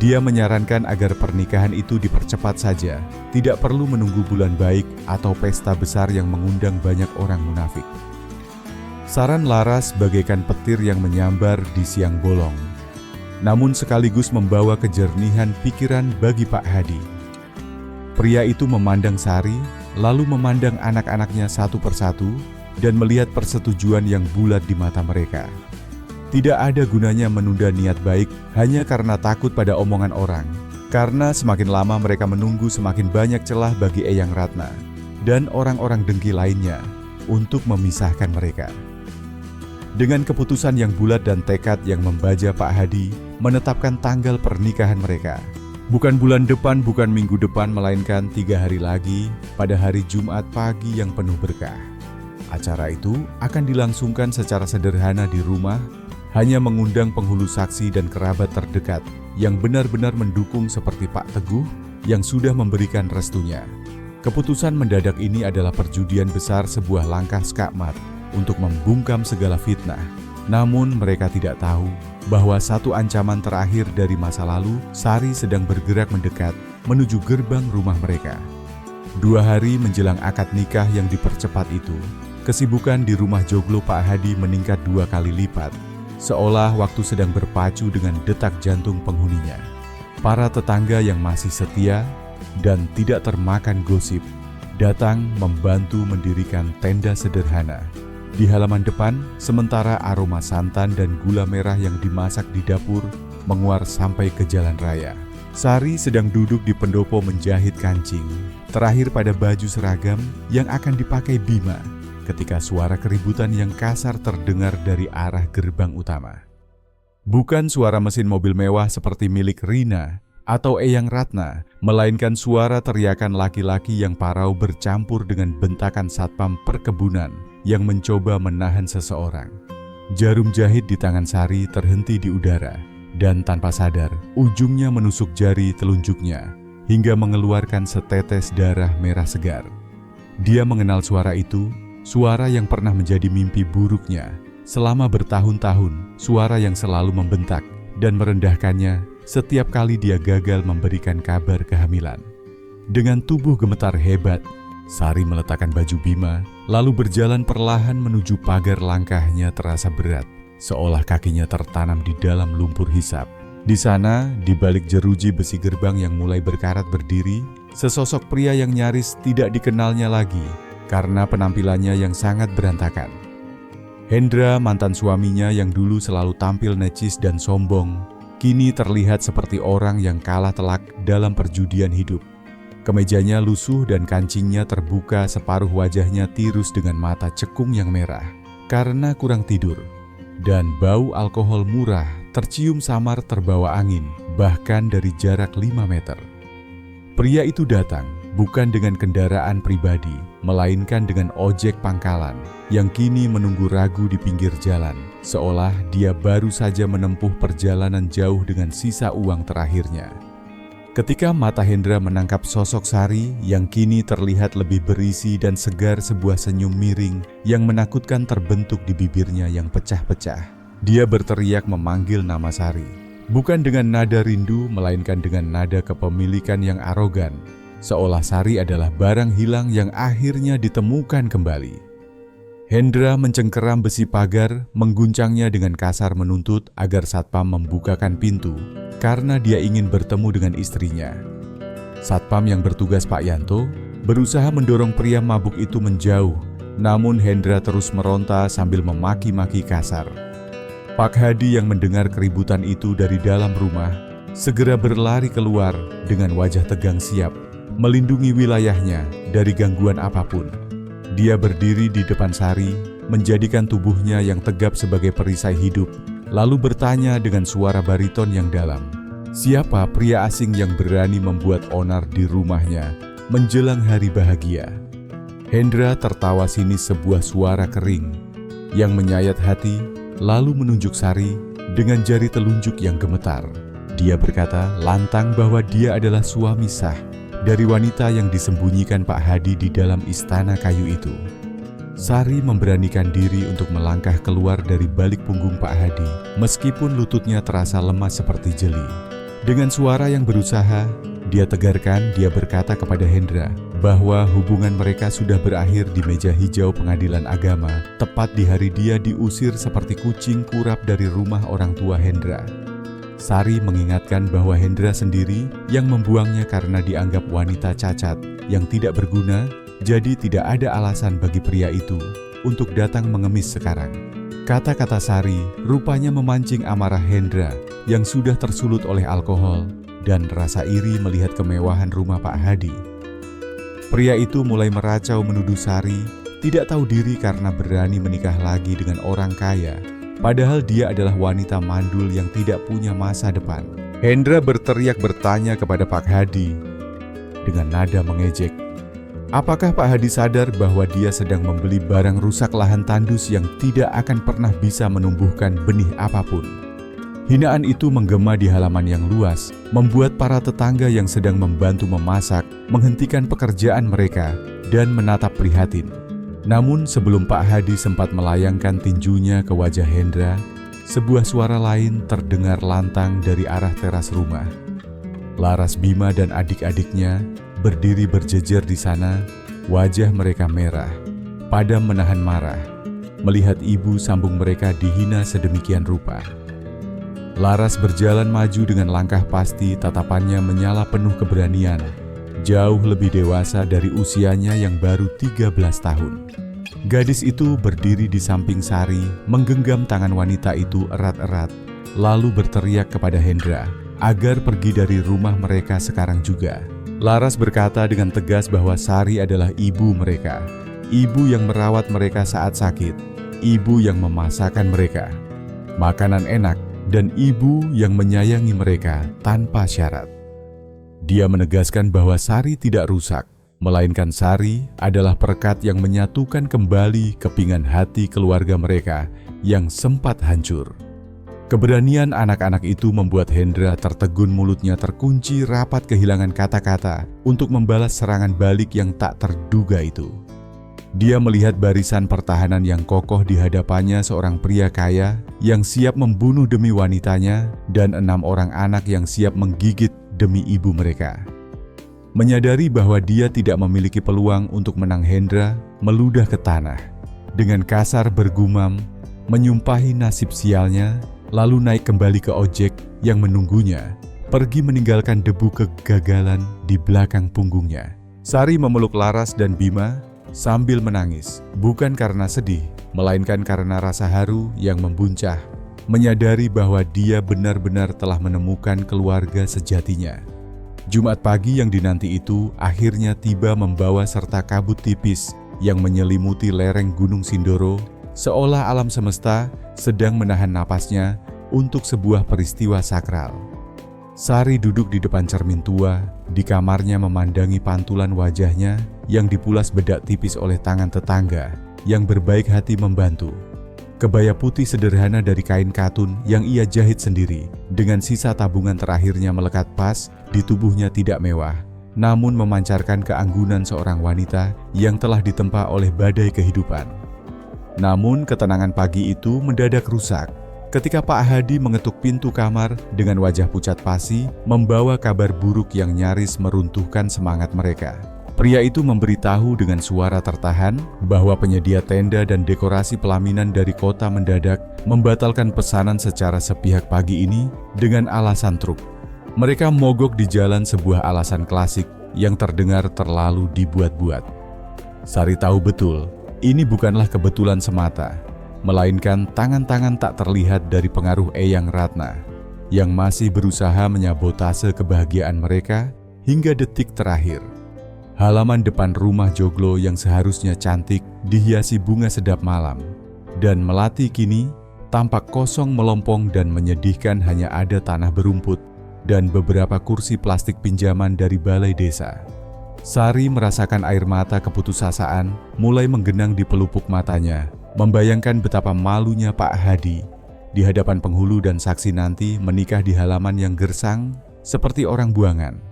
Dia menyarankan agar pernikahan itu dipercepat saja, tidak perlu menunggu bulan baik atau pesta besar yang mengundang banyak orang munafik. Saran Laras bagaikan petir yang menyambar di siang bolong, namun sekaligus membawa kejernihan pikiran bagi Pak Hadi. Pria itu memandang Sari, lalu memandang anak-anaknya satu persatu dan melihat persetujuan yang bulat di mata mereka. Tidak ada gunanya menunda niat baik hanya karena takut pada omongan orang, karena semakin lama mereka menunggu semakin banyak celah bagi Eyang Ratna dan orang-orang dengki lainnya untuk memisahkan mereka. Dengan keputusan yang bulat dan tekad yang membaja, Pak Hadi menetapkan tanggal pernikahan mereka. Bukan bulan depan, bukan minggu depan, melainkan 3 hari lagi pada hari Jumat pagi yang penuh berkah. Acara itu akan dilangsungkan secara sederhana di rumah, hanya mengundang penghulu saksi dan kerabat terdekat yang benar-benar mendukung seperti Pak Teguh yang sudah memberikan restunya. Keputusan mendadak ini adalah perjudian besar sebuah langkah skakmat untuk membungkam segala fitnah. Namun mereka tidak tahu bahwa satu ancaman terakhir dari masa lalu, Sari sedang bergerak mendekat menuju gerbang rumah mereka. 2 hari menjelang akad nikah yang dipercepat itu, kesibukan di rumah joglo Pak Hadi meningkat 2 kali lipat, seolah waktu sedang berpacu dengan detak jantung penghuninya. Para tetangga yang masih setia dan tidak termakan gosip datang membantu mendirikan tenda sederhana di halaman depan, sementara aroma santan dan gula merah yang dimasak di dapur menguar sampai ke jalan raya. Sari sedang duduk di pendopo menjahit kancing terakhir pada baju seragam yang akan dipakai Bima ketika suara keributan yang kasar terdengar dari arah gerbang utama. Bukan suara mesin mobil mewah seperti milik Rina atau Eyang Ratna, melainkan suara teriakan laki-laki yang parau bercampur dengan bentakan satpam perkebunan yang mencoba menahan seseorang. Jarum jahit di tangan Sari terhenti di udara, dan tanpa sadar, ujungnya menusuk jari telunjuknya hingga mengeluarkan setetes darah merah segar. Dia mengenal suara itu, suara yang pernah menjadi mimpi buruknya selama bertahun-tahun, suara yang selalu membentak dan merendahkannya setiap kali dia gagal memberikan kabar kehamilan. Dengan tubuh gemetar hebat, Sari meletakkan baju Bima, lalu berjalan perlahan menuju pagar. Langkahnya terasa berat, seolah kakinya tertanam di dalam lumpur hisap. Di sana, di balik jeruji besi gerbang yang mulai berkarat berdiri, sesosok pria yang nyaris tidak dikenalnya lagi karena penampilannya yang sangat berantakan. Hendra, mantan suaminya yang dulu selalu tampil necis dan sombong, kini terlihat seperti orang yang kalah telak dalam perjudian hidup. Kemejanya lusuh dan kancingnya terbuka, separuh wajahnya tirus dengan mata cekung yang merah karena kurang tidur. Dan bau alkohol murah tercium samar terbawa angin, bahkan dari jarak 5 meter. Pria itu datang bukan dengan kendaraan pribadi, melainkan dengan ojek pangkalan yang kini menunggu ragu di pinggir jalan, seolah dia baru saja menempuh perjalanan jauh dengan sisa uang terakhirnya. Ketika mata Hendra menangkap sosok Sari yang kini terlihat lebih berisi dan segar, sebuah senyum miring yang menakutkan terbentuk di bibirnya yang pecah-pecah. Dia berteriak memanggil nama Sari, bukan dengan nada rindu, melainkan dengan nada kepemilikan yang arogan, seolah Sari adalah barang hilang yang akhirnya ditemukan kembali. Hendra mencengkeram besi pagar, mengguncangnya dengan kasar, menuntut agar satpam membukakan pintu karena dia ingin bertemu dengan istrinya. Satpam yang bertugas, Pak Yanto, berusaha mendorong pria mabuk itu menjauh, namun Hendra terus meronta sambil memaki-maki kasar. Pak Hadi yang mendengar keributan itu dari dalam rumah segera berlari keluar dengan wajah tegang, siap melindungi wilayahnya dari gangguan apapun. Dia berdiri di depan Sari, menjadikan tubuhnya yang tegap sebagai perisai hidup, lalu bertanya dengan suara bariton yang dalam, siapa pria asing yang berani membuat onar di rumahnya menjelang hari bahagia? Hendra tertawa sinis, sebuah suara kering yang menyayat hati, lalu menunjuk Sari dengan jari telunjuk yang gemetar. Dia berkata lantang bahwa dia adalah suami sah dari wanita yang disembunyikan Pak Hadi di dalam istana kayu itu. Sari memberanikan diri untuk melangkah keluar dari balik punggung Pak Hadi, meskipun lututnya terasa lemas seperti jeli. Dengan suara yang berusaha, dia tegarkan, dia berkata kepada Hendra bahwa hubungan mereka sudah berakhir di meja hijau pengadilan agama, tepat di hari dia diusir seperti kucing kurap dari rumah orang tua Hendra. Sari mengingatkan bahwa Hendra sendiri yang membuangnya karena dianggap wanita cacat yang tidak berguna, jadi tidak ada alasan bagi pria itu untuk datang mengemis sekarang. Kata-kata Sari rupanya memancing amarah Hendra yang sudah tersulut oleh alkohol dan rasa iri melihat kemewahan rumah Pak Hadi. Pria itu mulai meracau menuduh Sari tidak tahu diri karena berani menikah lagi dengan orang kaya, padahal dia adalah wanita mandul yang tidak punya masa depan. Hendra berteriak bertanya kepada Pak Hadi dengan nada mengejek, Apakah Pak Hadi sadar bahwa dia sedang membeli barang rusak lahan tandus yang tidak akan pernah bisa menumbuhkan benih apapun? Hinaan itu menggema di halaman yang luas, membuat para tetangga yang sedang membantu memasak menghentikan pekerjaan mereka dan menatap prihatin. Namun sebelum Pak Hadi sempat melayangkan tinjunya ke wajah Hendra, sebuah suara lain terdengar lantang dari arah teras rumah. Laras, Bima, dan adik-adiknya berdiri berjejer di sana, wajah mereka merah, padam menahan marah, melihat ibu sambung mereka dihina sedemikian rupa. Laras berjalan maju dengan langkah pasti, tatapannya menyala penuh keberanian, jauh lebih dewasa dari usianya yang baru 13 tahun. Gadis itu berdiri di samping Sari, menggenggam tangan wanita itu erat-erat, lalu berteriak kepada Hendra agar pergi dari rumah mereka sekarang juga. Laras berkata dengan tegas bahwa Sari adalah ibu mereka, ibu yang merawat mereka saat sakit, ibu yang memasakkan mereka makanan enak, dan ibu yang menyayangi mereka tanpa syarat. Dia menegaskan bahwa Sari tidak rusak, melainkan Sari adalah perekat yang menyatukan kembali kepingan hati keluarga mereka yang sempat hancur. Keberanian anak-anak itu membuat Hendra tertegun, mulutnya terkunci rapat kehilangan kata-kata untuk membalas serangan balik yang tak terduga itu. Dia melihat barisan pertahanan yang kokoh di hadapannya, seorang pria kaya yang siap membunuh demi wanitanya dan 6 orang anak yang siap menggigit demi ibu mereka. Menyadari bahwa dia tidak memiliki peluang untuk menang, Hendra meludah ke tanah. Dengan kasar bergumam, menyumpahi nasib sialnya, lalu naik kembali ke ojek yang menunggunya, pergi meninggalkan debu kegagalan di belakang punggungnya. Sari memeluk Laras dan Bima sambil menangis, bukan karena sedih, melainkan karena rasa haru yang membuncah, menyadari bahwa dia benar-benar telah menemukan keluarga sejatinya. Jumat pagi yang dinanti itu akhirnya tiba, membawa serta kabut tipis yang menyelimuti lereng Gunung Sindoro, seolah alam semesta sedang menahan napasnya untuk sebuah peristiwa sakral. Sari duduk di depan cermin tua, di kamarnya memandangi pantulan wajahnya yang dipulas bedak tipis oleh tangan tetangga yang berbaik hati membantu. Kebaya putih sederhana dari kain katun yang ia jahit sendiri, dengan sisa tabungan terakhirnya melekat pas di tubuhnya, tidak mewah, namun memancarkan keanggunan seorang wanita yang telah ditempa oleh badai kehidupan. Namun ketenangan pagi itu mendadak rusak ketika Pak Hadi mengetuk pintu kamar dengan wajah pucat pasi, membawa kabar buruk yang nyaris meruntuhkan semangat mereka. Pria itu memberitahu dengan suara tertahan bahwa penyedia tenda dan dekorasi pelaminan dari kota mendadak membatalkan pesanan secara sepihak pagi ini dengan alasan truk. Mereka mogok di jalan, sebuah alasan klasik yang terdengar terlalu dibuat-buat. Sari tahu betul, ini bukanlah kebetulan semata, melainkan tangan-tangan tak terlihat dari pengaruh Eyang Ratna yang masih berusaha menyabotase kebahagiaan mereka hingga detik terakhir. Halaman depan rumah joglo yang seharusnya cantik dihiasi bunga sedap malam, dan melati kini tampak kosong melompong dan menyedihkan, hanya ada tanah berumput dan beberapa kursi plastik pinjaman dari balai desa. Sari merasakan air mata keputusasaan mulai menggenang di pelupuk matanya, membayangkan betapa malunya Pak Hadi di hadapan penghulu dan saksi nanti menikah di halaman yang gersang seperti orang buangan.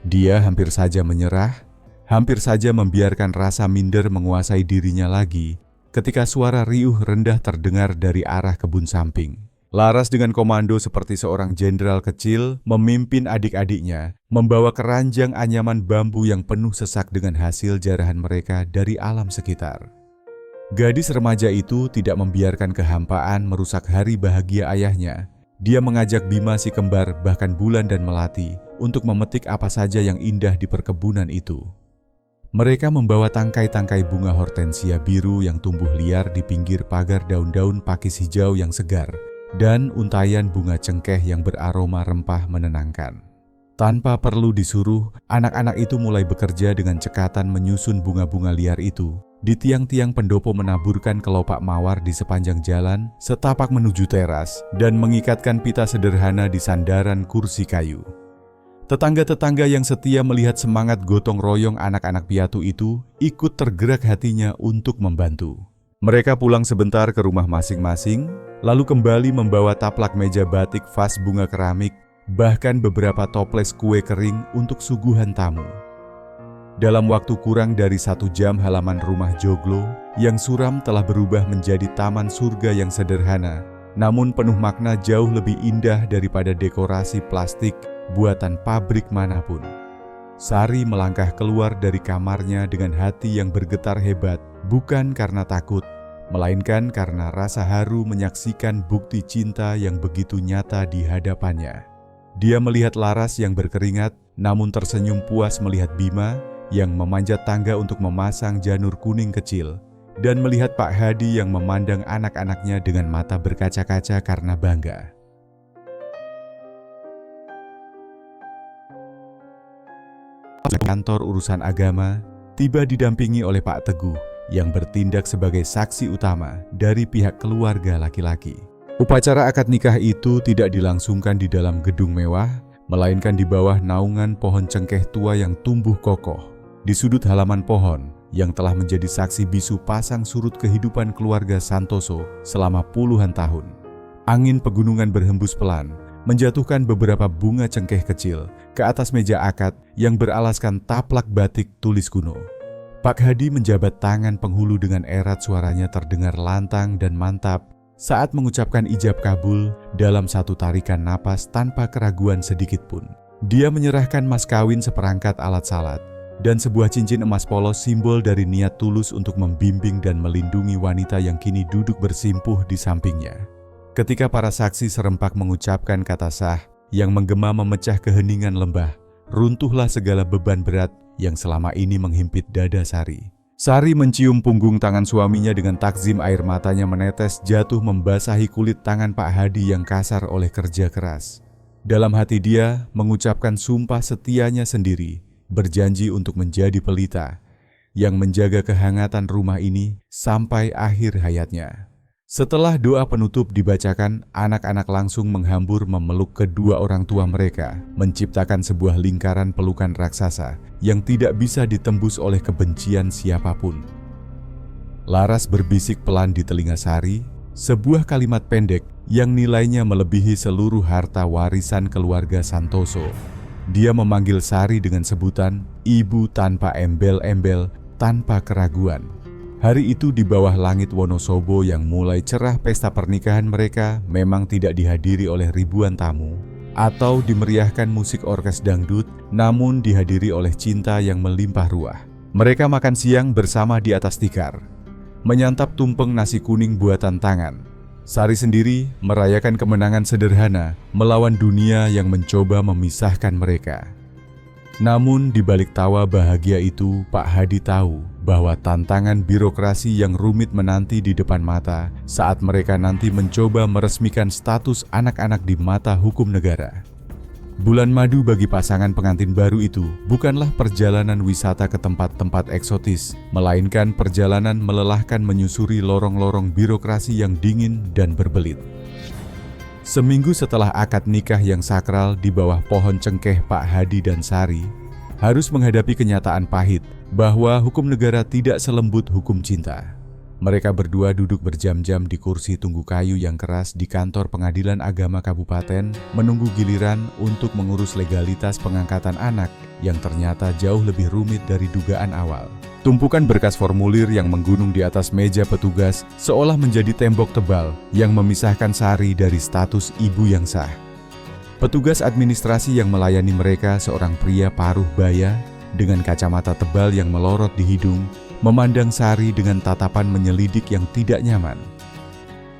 Dia hampir saja menyerah, hampir saja membiarkan rasa minder menguasai dirinya lagi ketika suara riuh rendah terdengar dari arah kebun samping. Laras dengan komando seperti seorang jenderal kecil memimpin adik-adiknya membawa keranjang anyaman bambu yang penuh sesak dengan hasil jarahan mereka dari alam sekitar. Gadis remaja itu tidak membiarkan kehampaan merusak hari bahagia ayahnya. Dia mengajak Bima si kembar, bahkan Bulan dan Melati untuk memetik apa saja yang indah di perkebunan itu. Mereka membawa tangkai-tangkai bunga hortensia biru yang tumbuh liar di pinggir pagar, daun-daun pakis hijau yang segar, dan untayan bunga cengkeh yang beraroma rempah menenangkan. Tanpa perlu disuruh, anak-anak itu mulai bekerja dengan cekatan menyusun bunga-bunga liar itu. Di tiang-tiang pendopo menaburkan kelopak mawar di sepanjang jalan, setapak menuju teras, dan mengikatkan pita sederhana di sandaran kursi kayu. Tetangga-tetangga yang setia melihat semangat gotong royong anak-anak piatu itu ikut tergerak hatinya untuk membantu. Mereka pulang sebentar ke rumah masing-masing, lalu kembali membawa taplak meja batik vas bunga keramik, bahkan beberapa toples kue kering untuk suguhan tamu. Dalam waktu kurang dari 1 jam, halaman rumah joglo yang suram telah berubah menjadi taman surga yang sederhana, namun penuh makna jauh lebih indah daripada dekorasi plastik buatan pabrik manapun. Sari melangkah keluar dari kamarnya dengan hati yang bergetar hebat, bukan karena takut, melainkan karena rasa haru menyaksikan bukti cinta yang begitu nyata di hadapannya. Dia melihat Laras yang berkeringat, namun tersenyum puas melihat Bima yang memanjat tangga untuk memasang janur kuning kecil, dan melihat Pak Hadi yang memandang anak-anaknya dengan mata berkaca-kaca karena bangga. Kantor urusan agama tiba didampingi oleh Pak Teguh yang bertindak sebagai saksi utama dari pihak keluarga laki-laki. Upacara akad nikah itu tidak dilangsungkan di dalam gedung mewah, melainkan di bawah naungan pohon cengkeh tua yang tumbuh kokoh. Di sudut halaman pohon yang telah menjadi saksi bisu pasang surut kehidupan keluarga Santoso selama puluhan tahun. Angin pegunungan berhembus pelan, menjatuhkan beberapa bunga cengkeh kecil ke atas meja akad yang beralaskan taplak batik tulis kuno. Pak Hadi menjabat tangan penghulu dengan erat, suaranya terdengar lantang dan mantap saat mengucapkan ijab kabul dalam satu tarikan napas tanpa keraguan sedikit pun. Dia menyerahkan mas kawin, seperangkat alat salat, dan sebuah cincin emas polos, simbol dari niat tulus untuk membimbing dan melindungi wanita yang kini duduk bersimpuh di sampingnya. Ketika para saksi serempak mengucapkan kata sah yang menggema memecah keheningan lembah, runtuhlah segala beban berat yang selama ini menghimpit dada Sari. Sari mencium punggung tangan suaminya dengan takzim, air matanya menetes jatuh membasahi kulit tangan Pak Hadi yang kasar oleh kerja keras. Dalam hati dia mengucapkan sumpah setianya sendiri, berjanji untuk menjadi pelita yang menjaga kehangatan rumah ini sampai akhir hayatnya. Setelah doa penutup dibacakan, anak-anak langsung menghambur memeluk kedua orang tua mereka, menciptakan sebuah lingkaran pelukan raksasa yang tidak bisa ditembus oleh kebencian siapapun. Laras berbisik pelan di telinga Sari, sebuah kalimat pendek yang nilainya melebihi seluruh harta warisan keluarga Santoso. Dia memanggil Sari dengan sebutan ibu tanpa embel-embel, tanpa keraguan. Hari itu di bawah langit Wonosobo yang mulai cerah, pesta pernikahan mereka memang tidak dihadiri oleh ribuan tamu atau dimeriahkan musik orkes dangdut, namun dihadiri oleh cinta yang melimpah ruah. Mereka makan siang bersama di atas tikar, menyantap tumpeng nasi kuning buatan tangan. Sari sendiri merayakan kemenangan sederhana melawan dunia yang mencoba memisahkan mereka. Namun di balik tawa bahagia itu, Pak Hadi tahu bahwa tantangan birokrasi yang rumit menanti di depan mata saat mereka nanti mencoba meresmikan status anak-anak di mata hukum negara. Bulan madu bagi pasangan pengantin baru itu bukanlah perjalanan wisata ke tempat-tempat eksotis, melainkan perjalanan melelahkan menyusuri lorong-lorong birokrasi yang dingin dan berbelit. Seminggu setelah akad nikah yang sakral di bawah pohon cengkeh, Pak Hadi dan Sari harus menghadapi kenyataan pahit bahwa hukum negara tidak selembut hukum cinta. Mereka berdua duduk berjam-jam di kursi tunggu kayu yang keras di kantor pengadilan agama kabupaten, menunggu giliran untuk mengurus legalitas pengangkatan anak yang ternyata jauh lebih rumit dari dugaan awal. Tumpukan berkas formulir yang menggunung di atas meja petugas seolah menjadi tembok tebal yang memisahkan Sari dari status ibu yang sah. Petugas administrasi yang melayani mereka, seorang pria paruh baya dengan kacamata tebal yang melorot di hidung, memandang Sari dengan tatapan menyelidik yang tidak nyaman.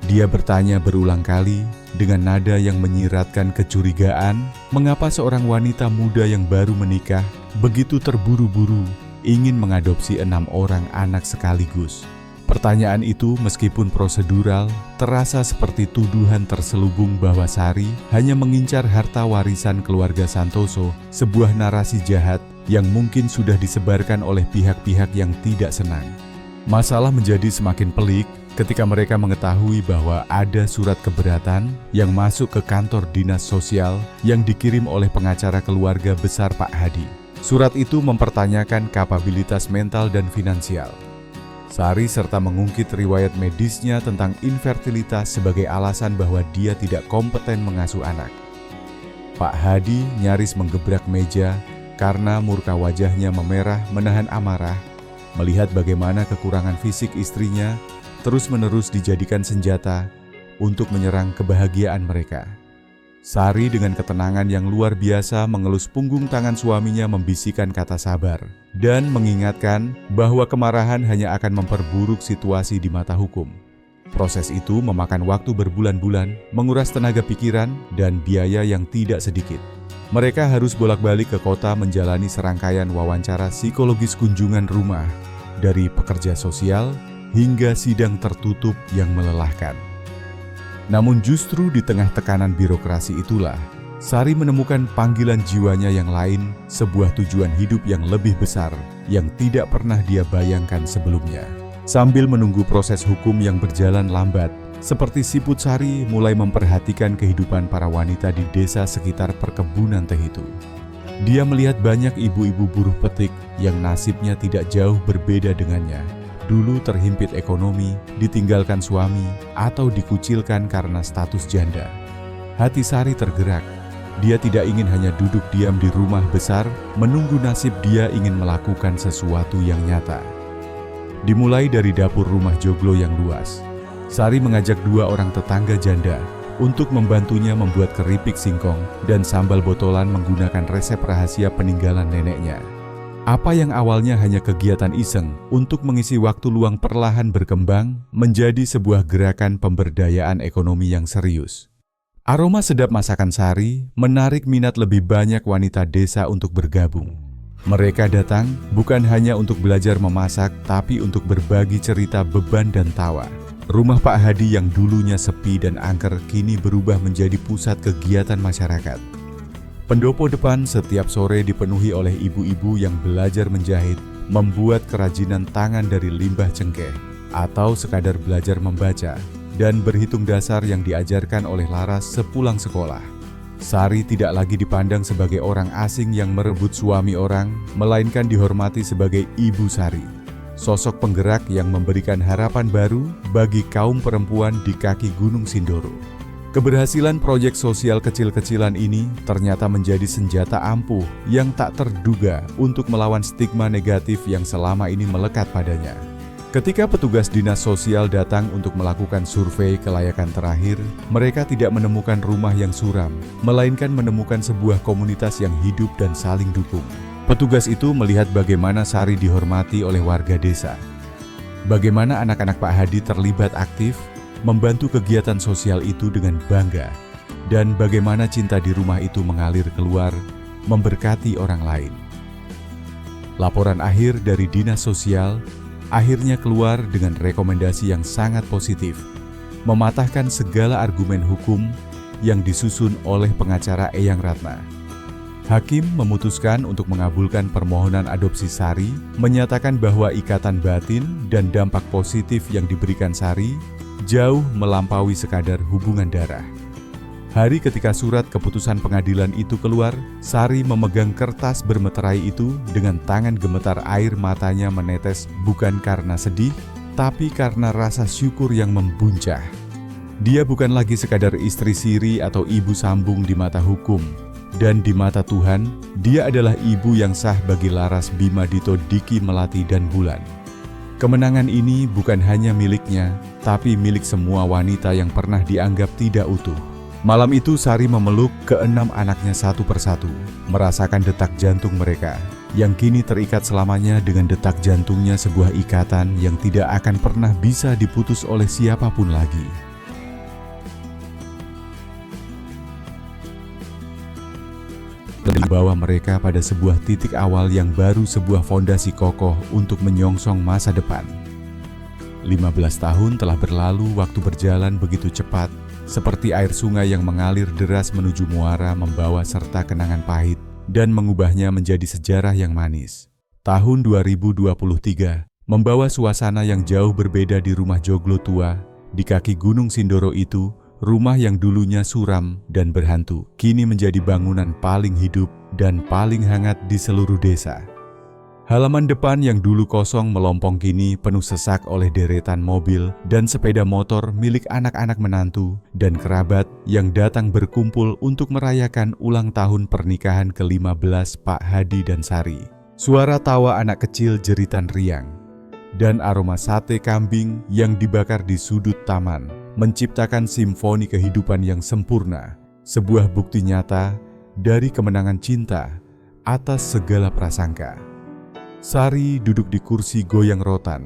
Dia bertanya berulang kali dengan nada yang menyiratkan kecurigaan, mengapa seorang wanita muda yang baru menikah begitu terburu-buru ingin mengadopsi 6 orang anak sekaligus. Pertanyaan itu meskipun prosedural, terasa seperti tuduhan terselubung bahwa Sari hanya mengincar harta warisan keluarga Santoso, sebuah narasi jahat yang mungkin sudah disebarkan oleh pihak-pihak yang tidak senang. Masalah menjadi semakin pelik Ketika mereka mengetahui bahwa ada surat keberatan yang masuk ke kantor dinas sosial yang dikirim oleh pengacara keluarga besar Pak Hadi. Surat itu mempertanyakan kapabilitas mental dan finansial Sari serta mengungkit riwayat medisnya tentang infertilitas sebagai alasan bahwa dia tidak kompeten mengasuh anak. Pak Hadi nyaris menggebrak meja karena murka wajahnya memerah menahan amarah melihat bagaimana kekurangan fisik istrinya terus-menerus dijadikan senjata untuk menyerang kebahagiaan mereka. Sari dengan ketenangan yang luar biasa mengelus punggung tangan suaminya membisikkan kata sabar dan mengingatkan bahwa kemarahan hanya akan memperburuk situasi di mata hukum. Proses itu memakan waktu berbulan-bulan, menguras tenaga pikiran dan biaya yang tidak sedikit. Mereka harus bolak-balik ke kota menjalani serangkaian wawancara psikologis kunjungan rumah, dari pekerja sosial hingga sidang tertutup yang melelahkan. Namun justru di tengah tekanan birokrasi itulah, Sari menemukan panggilan jiwanya yang lain, sebuah tujuan hidup yang lebih besar yang tidak pernah dia bayangkan sebelumnya. Sambil menunggu proses hukum yang berjalan lambat, seperti siput Sari mulai memperhatikan kehidupan para wanita di desa sekitar perkebunan teh itu. Dia melihat banyak ibu-ibu buruh petik yang nasibnya tidak jauh berbeda dengannya. Dulu terhimpit ekonomi, ditinggalkan suami, atau dikucilkan karena status janda. Hati Sari tergerak. Dia tidak ingin hanya duduk diam di rumah besar, menunggu nasib. Dia ingin melakukan sesuatu yang nyata. Dimulai dari dapur rumah joglo yang luas, Sari mengajak 2 orang tetangga janda untuk membantunya membuat keripik singkong dan sambal botolan menggunakan resep rahasia peninggalan neneknya. Apa yang awalnya hanya kegiatan iseng untuk mengisi waktu luang perlahan berkembang menjadi sebuah gerakan pemberdayaan ekonomi yang serius. Aroma sedap masakan Sari menarik minat lebih banyak wanita desa untuk bergabung. Mereka datang bukan hanya untuk belajar memasak, tapi untuk berbagi cerita, beban, dan tawa. Rumah Pak Hadi yang dulunya sepi dan angker kini berubah menjadi pusat kegiatan masyarakat. Pendopo depan setiap sore dipenuhi oleh ibu-ibu yang belajar menjahit, membuat kerajinan tangan dari limbah cengkeh, atau sekadar belajar membaca dan berhitung dasar yang diajarkan oleh Laras sepulang sekolah. Sari tidak lagi dipandang sebagai orang asing yang merebut suami orang, melainkan dihormati sebagai Ibu Sari, sosok penggerak yang memberikan harapan baru bagi kaum perempuan di kaki Gunung Sindoro. Keberhasilan proyek sosial kecil-kecilan ini ternyata menjadi senjata ampuh yang tak terduga untuk melawan stigma negatif yang selama ini melekat padanya. Ketika petugas dinas sosial datang untuk melakukan survei kelayakan terakhir, mereka tidak menemukan rumah yang suram, melainkan menemukan sebuah komunitas yang hidup dan saling dukung. Petugas itu melihat bagaimana Sari dihormati oleh warga desa, bagaimana anak-anak Pak Hadi terlibat aktif membantu kegiatan sosial itu dengan bangga, dan bagaimana cinta di rumah itu mengalir keluar, memberkati orang lain. Laporan akhir dari dinas sosial akhirnya keluar dengan rekomendasi yang sangat positif, mematahkan segala argumen hukum yang disusun oleh pengacara Eyang Ratna. Hakim memutuskan untuk mengabulkan permohonan adopsi Sari, menyatakan bahwa ikatan batin dan dampak positif yang diberikan Sari jauh melampaui sekadar hubungan darah. Hari ketika surat keputusan pengadilan itu keluar, Sari memegang kertas bermeterai itu dengan tangan gemetar, air matanya menetes bukan karena sedih, tapi karena rasa syukur yang membuncah. Dia bukan lagi sekadar istri siri atau ibu sambung di mata hukum, dan di mata Tuhan, dia adalah ibu yang sah bagi Laras, Bima, Dito, Diki, Melati, dan Bulan. Kemenangan ini bukan hanya miliknya, tapi milik semua wanita yang pernah dianggap tidak utuh. Malam itu Sari memeluk ke-6 anaknya satu persatu, merasakan detak jantung mereka, yang kini terikat selamanya dengan detak jantungnya, sebuah ikatan yang tidak akan pernah bisa diputus oleh siapapun lagi. Membawa mereka pada sebuah titik awal yang baru, sebuah fondasi kokoh untuk menyongsong masa depan. 15 tahun telah berlalu, waktu berjalan begitu cepat, seperti air sungai yang mengalir deras menuju muara, membawa serta kenangan pahit dan mengubahnya menjadi sejarah yang manis. Tahun 2023 Membawa suasana yang jauh berbeda di rumah joglo tua, di kaki Gunung Sindoro itu, rumah yang dulunya suram dan berhantu, kini menjadi bangunan paling hidup dan paling hangat di seluruh desa. Halaman depan yang dulu kosong melompong kini penuh sesak oleh deretan mobil dan sepeda motor milik anak-anak menantu dan kerabat yang datang berkumpul untuk merayakan ulang tahun pernikahan ke-15 Pak Hadi dan Sari. Suara tawa anak kecil jeritan riang, dan aroma sate kambing yang dibakar di sudut taman menciptakan simfoni kehidupan yang sempurna, sebuah bukti nyata dari kemenangan cinta atas segala prasangka. Sari duduk di kursi goyang rotan.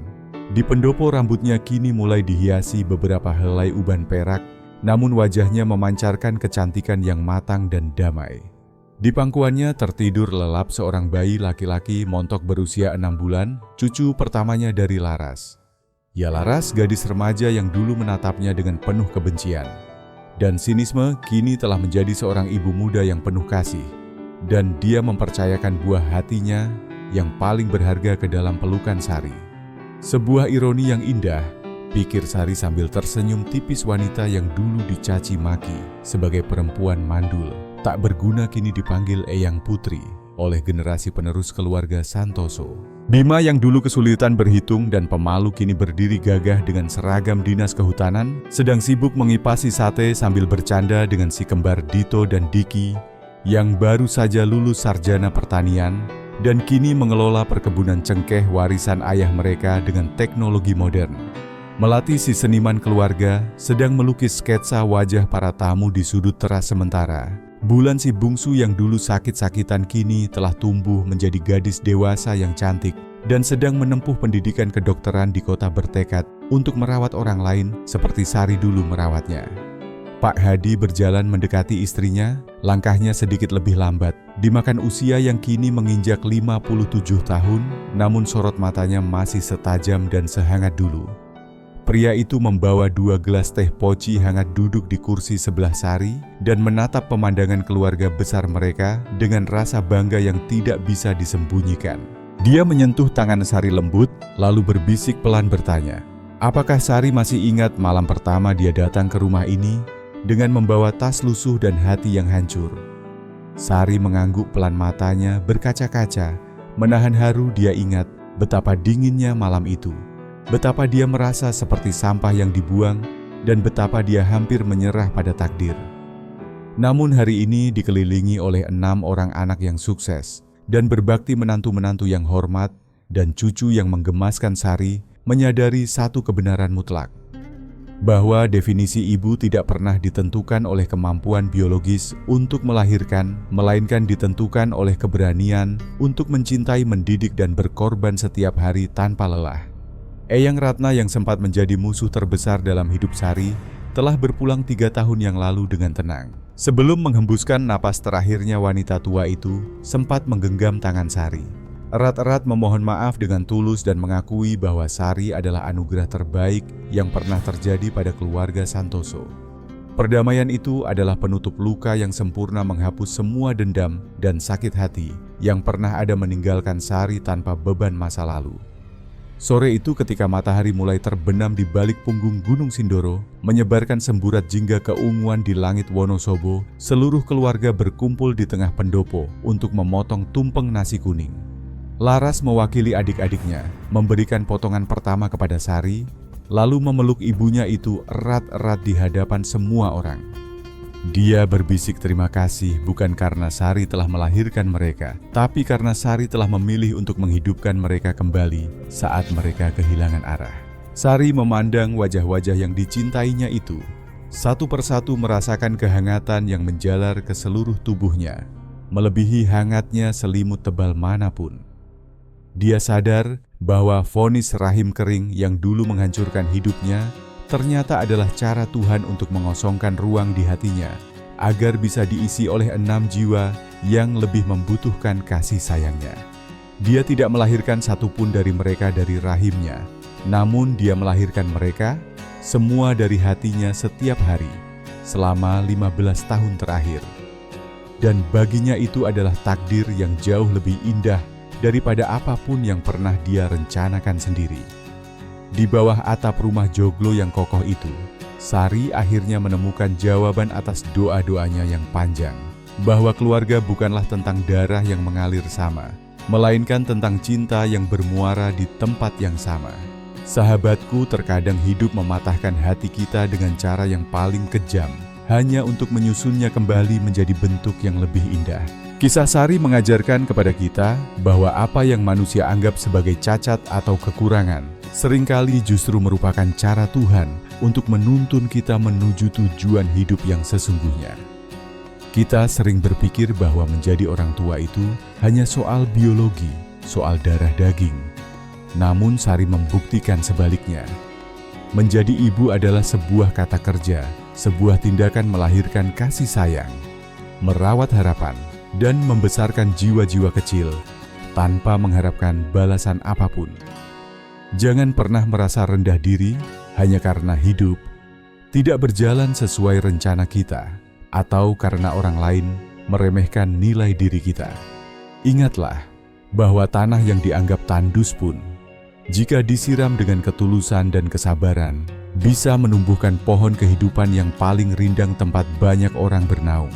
Di pendopo rambutnya kini mulai dihiasi beberapa helai uban perak, namun wajahnya memancarkan kecantikan yang matang dan damai. Di pangkuannya tertidur lelap seorang bayi laki-laki montok berusia 6 bulan, cucu pertamanya dari Laras. Ya Laras, gadis remaja yang dulu menatapnya dengan penuh kebencian. Dan sinisme kini telah menjadi seorang ibu muda yang penuh kasih. Dan dia mempercayakan buah hatinya yang paling berharga ke dalam pelukan Sari. Sebuah ironi yang indah, pikir Sari sambil tersenyum tipis wanita yang dulu dicaci maki sebagai perempuan mandul, tak berguna kini dipanggil Eyang Putri oleh generasi penerus keluarga Santoso. Bima yang dulu kesulitan berhitung dan pemalu kini berdiri gagah dengan seragam dinas kehutanan, sedang sibuk mengipasi sate sambil bercanda dengan si kembar Dito dan Diki yang baru saja lulus sarjana pertanian dan kini mengelola perkebunan cengkeh warisan ayah mereka dengan teknologi modern. Melati si seniman keluarga sedang melukis sketsa wajah para tamu di sudut teras sementara. Bulan si bungsu yang dulu sakit-sakitan kini telah tumbuh menjadi gadis dewasa yang cantik dan sedang menempuh pendidikan kedokteran di kota bertekad untuk merawat orang lain seperti Sari dulu merawatnya. Pak Hadi berjalan mendekati istrinya, langkahnya sedikit lebih lambat. Dimakan usia yang kini menginjak 57 tahun, namun sorot matanya masih setajam dan sehangat dulu. Pria itu membawa 2 gelas teh poci hangat duduk di kursi sebelah Sari dan menatap pemandangan keluarga besar mereka dengan rasa bangga yang tidak bisa disembunyikan. Dia menyentuh tangan Sari lembut, lalu berbisik pelan bertanya, apakah Sari masih ingat malam pertama dia datang ke rumah ini dengan membawa tas lusuh dan hati yang hancur? Sari mengangguk pelan matanya berkaca-kaca, menahan haru. Dia ingat betapa dinginnya malam itu. Betapa dia merasa seperti sampah yang dibuang dan betapa dia hampir menyerah pada takdir. Namun hari ini dikelilingi oleh 6 orang anak yang sukses dan berbakti menantu-menantu yang hormat dan cucu yang menggemaskan. Sari menyadari satu kebenaran mutlak, bahwa definisi ibu tidak pernah ditentukan oleh kemampuan biologis untuk melahirkan, melainkan ditentukan oleh keberanian untuk mencintai, mendidik dan berkorban setiap hari tanpa lelah. Eyang Ratna yang sempat menjadi musuh terbesar dalam hidup Sari telah berpulang 3 tahun yang lalu dengan tenang. Sebelum menghembuskan napas terakhirnya, wanita tua itu sempat menggenggam tangan Sari. Erat-erat memohon maaf dengan tulus dan mengakui bahwa Sari adalah anugerah terbaik yang pernah terjadi pada keluarga Santoso. Perdamaian itu adalah penutup luka yang sempurna menghapus semua dendam dan sakit hati yang pernah ada meninggalkan Sari tanpa beban masa lalu. Sore itu ketika matahari mulai terbenam di balik punggung Gunung Sindoro, menyebarkan semburat jingga keunguan di langit Wonosobo, seluruh keluarga berkumpul di tengah pendopo untuk memotong tumpeng nasi kuning. Laras mewakili adik-adiknya, memberikan potongan pertama kepada Sari, lalu memeluk ibunya itu erat-erat di hadapan semua orang. Dia berbisik terima kasih bukan karena Sari telah melahirkan mereka, tapi karena Sari telah memilih untuk menghidupkan mereka kembali saat mereka kehilangan arah. Sari memandang wajah-wajah yang dicintainya itu, satu persatu merasakan kehangatan yang menjalar ke seluruh tubuhnya, melebihi hangatnya selimut tebal manapun. Dia sadar bahwa vonis rahim kering yang dulu menghancurkan hidupnya ternyata adalah cara Tuhan untuk mengosongkan ruang di hatinya agar bisa diisi oleh 6 jiwa yang lebih membutuhkan kasih sayangnya. Dia tidak melahirkan satupun dari mereka dari rahimnya, namun dia melahirkan mereka semua dari hatinya setiap hari selama 15 tahun terakhir. Dan baginya itu adalah takdir yang jauh lebih indah daripada apapun yang pernah dia rencanakan sendiri. Di bawah atap rumah joglo yang kokoh itu, Sari akhirnya menemukan jawaban atas doa-doanya yang panjang, bahwa keluarga bukanlah tentang darah yang mengalir sama, melainkan tentang cinta yang bermuara di tempat yang sama. Sahabatku, terkadang hidup mematahkan hati kita dengan cara yang paling kejam, hanya untuk menyusunnya kembali menjadi bentuk yang lebih indah. Kisah Sari mengajarkan kepada kita bahwa apa yang manusia anggap sebagai cacat atau kekurangan seringkali justru merupakan cara Tuhan untuk menuntun kita menuju tujuan hidup yang sesungguhnya. Kita sering berpikir bahwa menjadi orang tua itu hanya soal biologi, soal darah daging. Namun Sari membuktikan sebaliknya. Menjadi ibu adalah sebuah kata kerja, sebuah tindakan melahirkan kasih sayang, merawat harapan, dan membesarkan jiwa-jiwa kecil tanpa mengharapkan balasan apapun. Jangan pernah merasa rendah diri hanya karena hidup tidak berjalan sesuai rencana kita atau karena orang lain meremehkan nilai diri kita. Ingatlah bahwa tanah yang dianggap tandus pun, jika disiram dengan ketulusan dan kesabaran, bisa menumbuhkan pohon kehidupan yang paling rindang tempat banyak orang bernaung.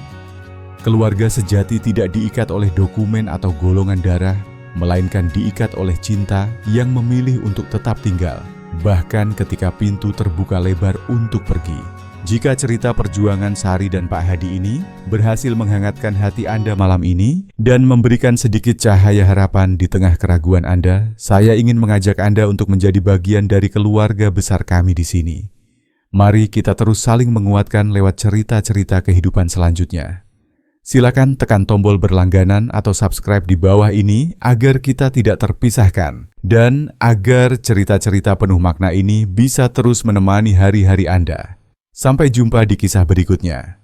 Keluarga sejati tidak diikat oleh dokumen atau golongan darah, melainkan diikat oleh cinta yang memilih untuk tetap tinggal, bahkan ketika pintu terbuka lebar untuk pergi. Jika cerita perjuangan Sari dan Pak Hadi ini berhasil menghangatkan hati Anda malam ini dan memberikan sedikit cahaya harapan di tengah keraguan Anda, saya ingin mengajak Anda untuk menjadi bagian dari keluarga besar kami di sini. Mari kita terus saling menguatkan lewat cerita-cerita kehidupan selanjutnya. Silakan tekan tombol berlangganan atau subscribe di bawah ini agar kita tidak terpisahkan dan agar cerita-cerita penuh makna ini bisa terus menemani hari-hari Anda. Sampai jumpa di kisah berikutnya.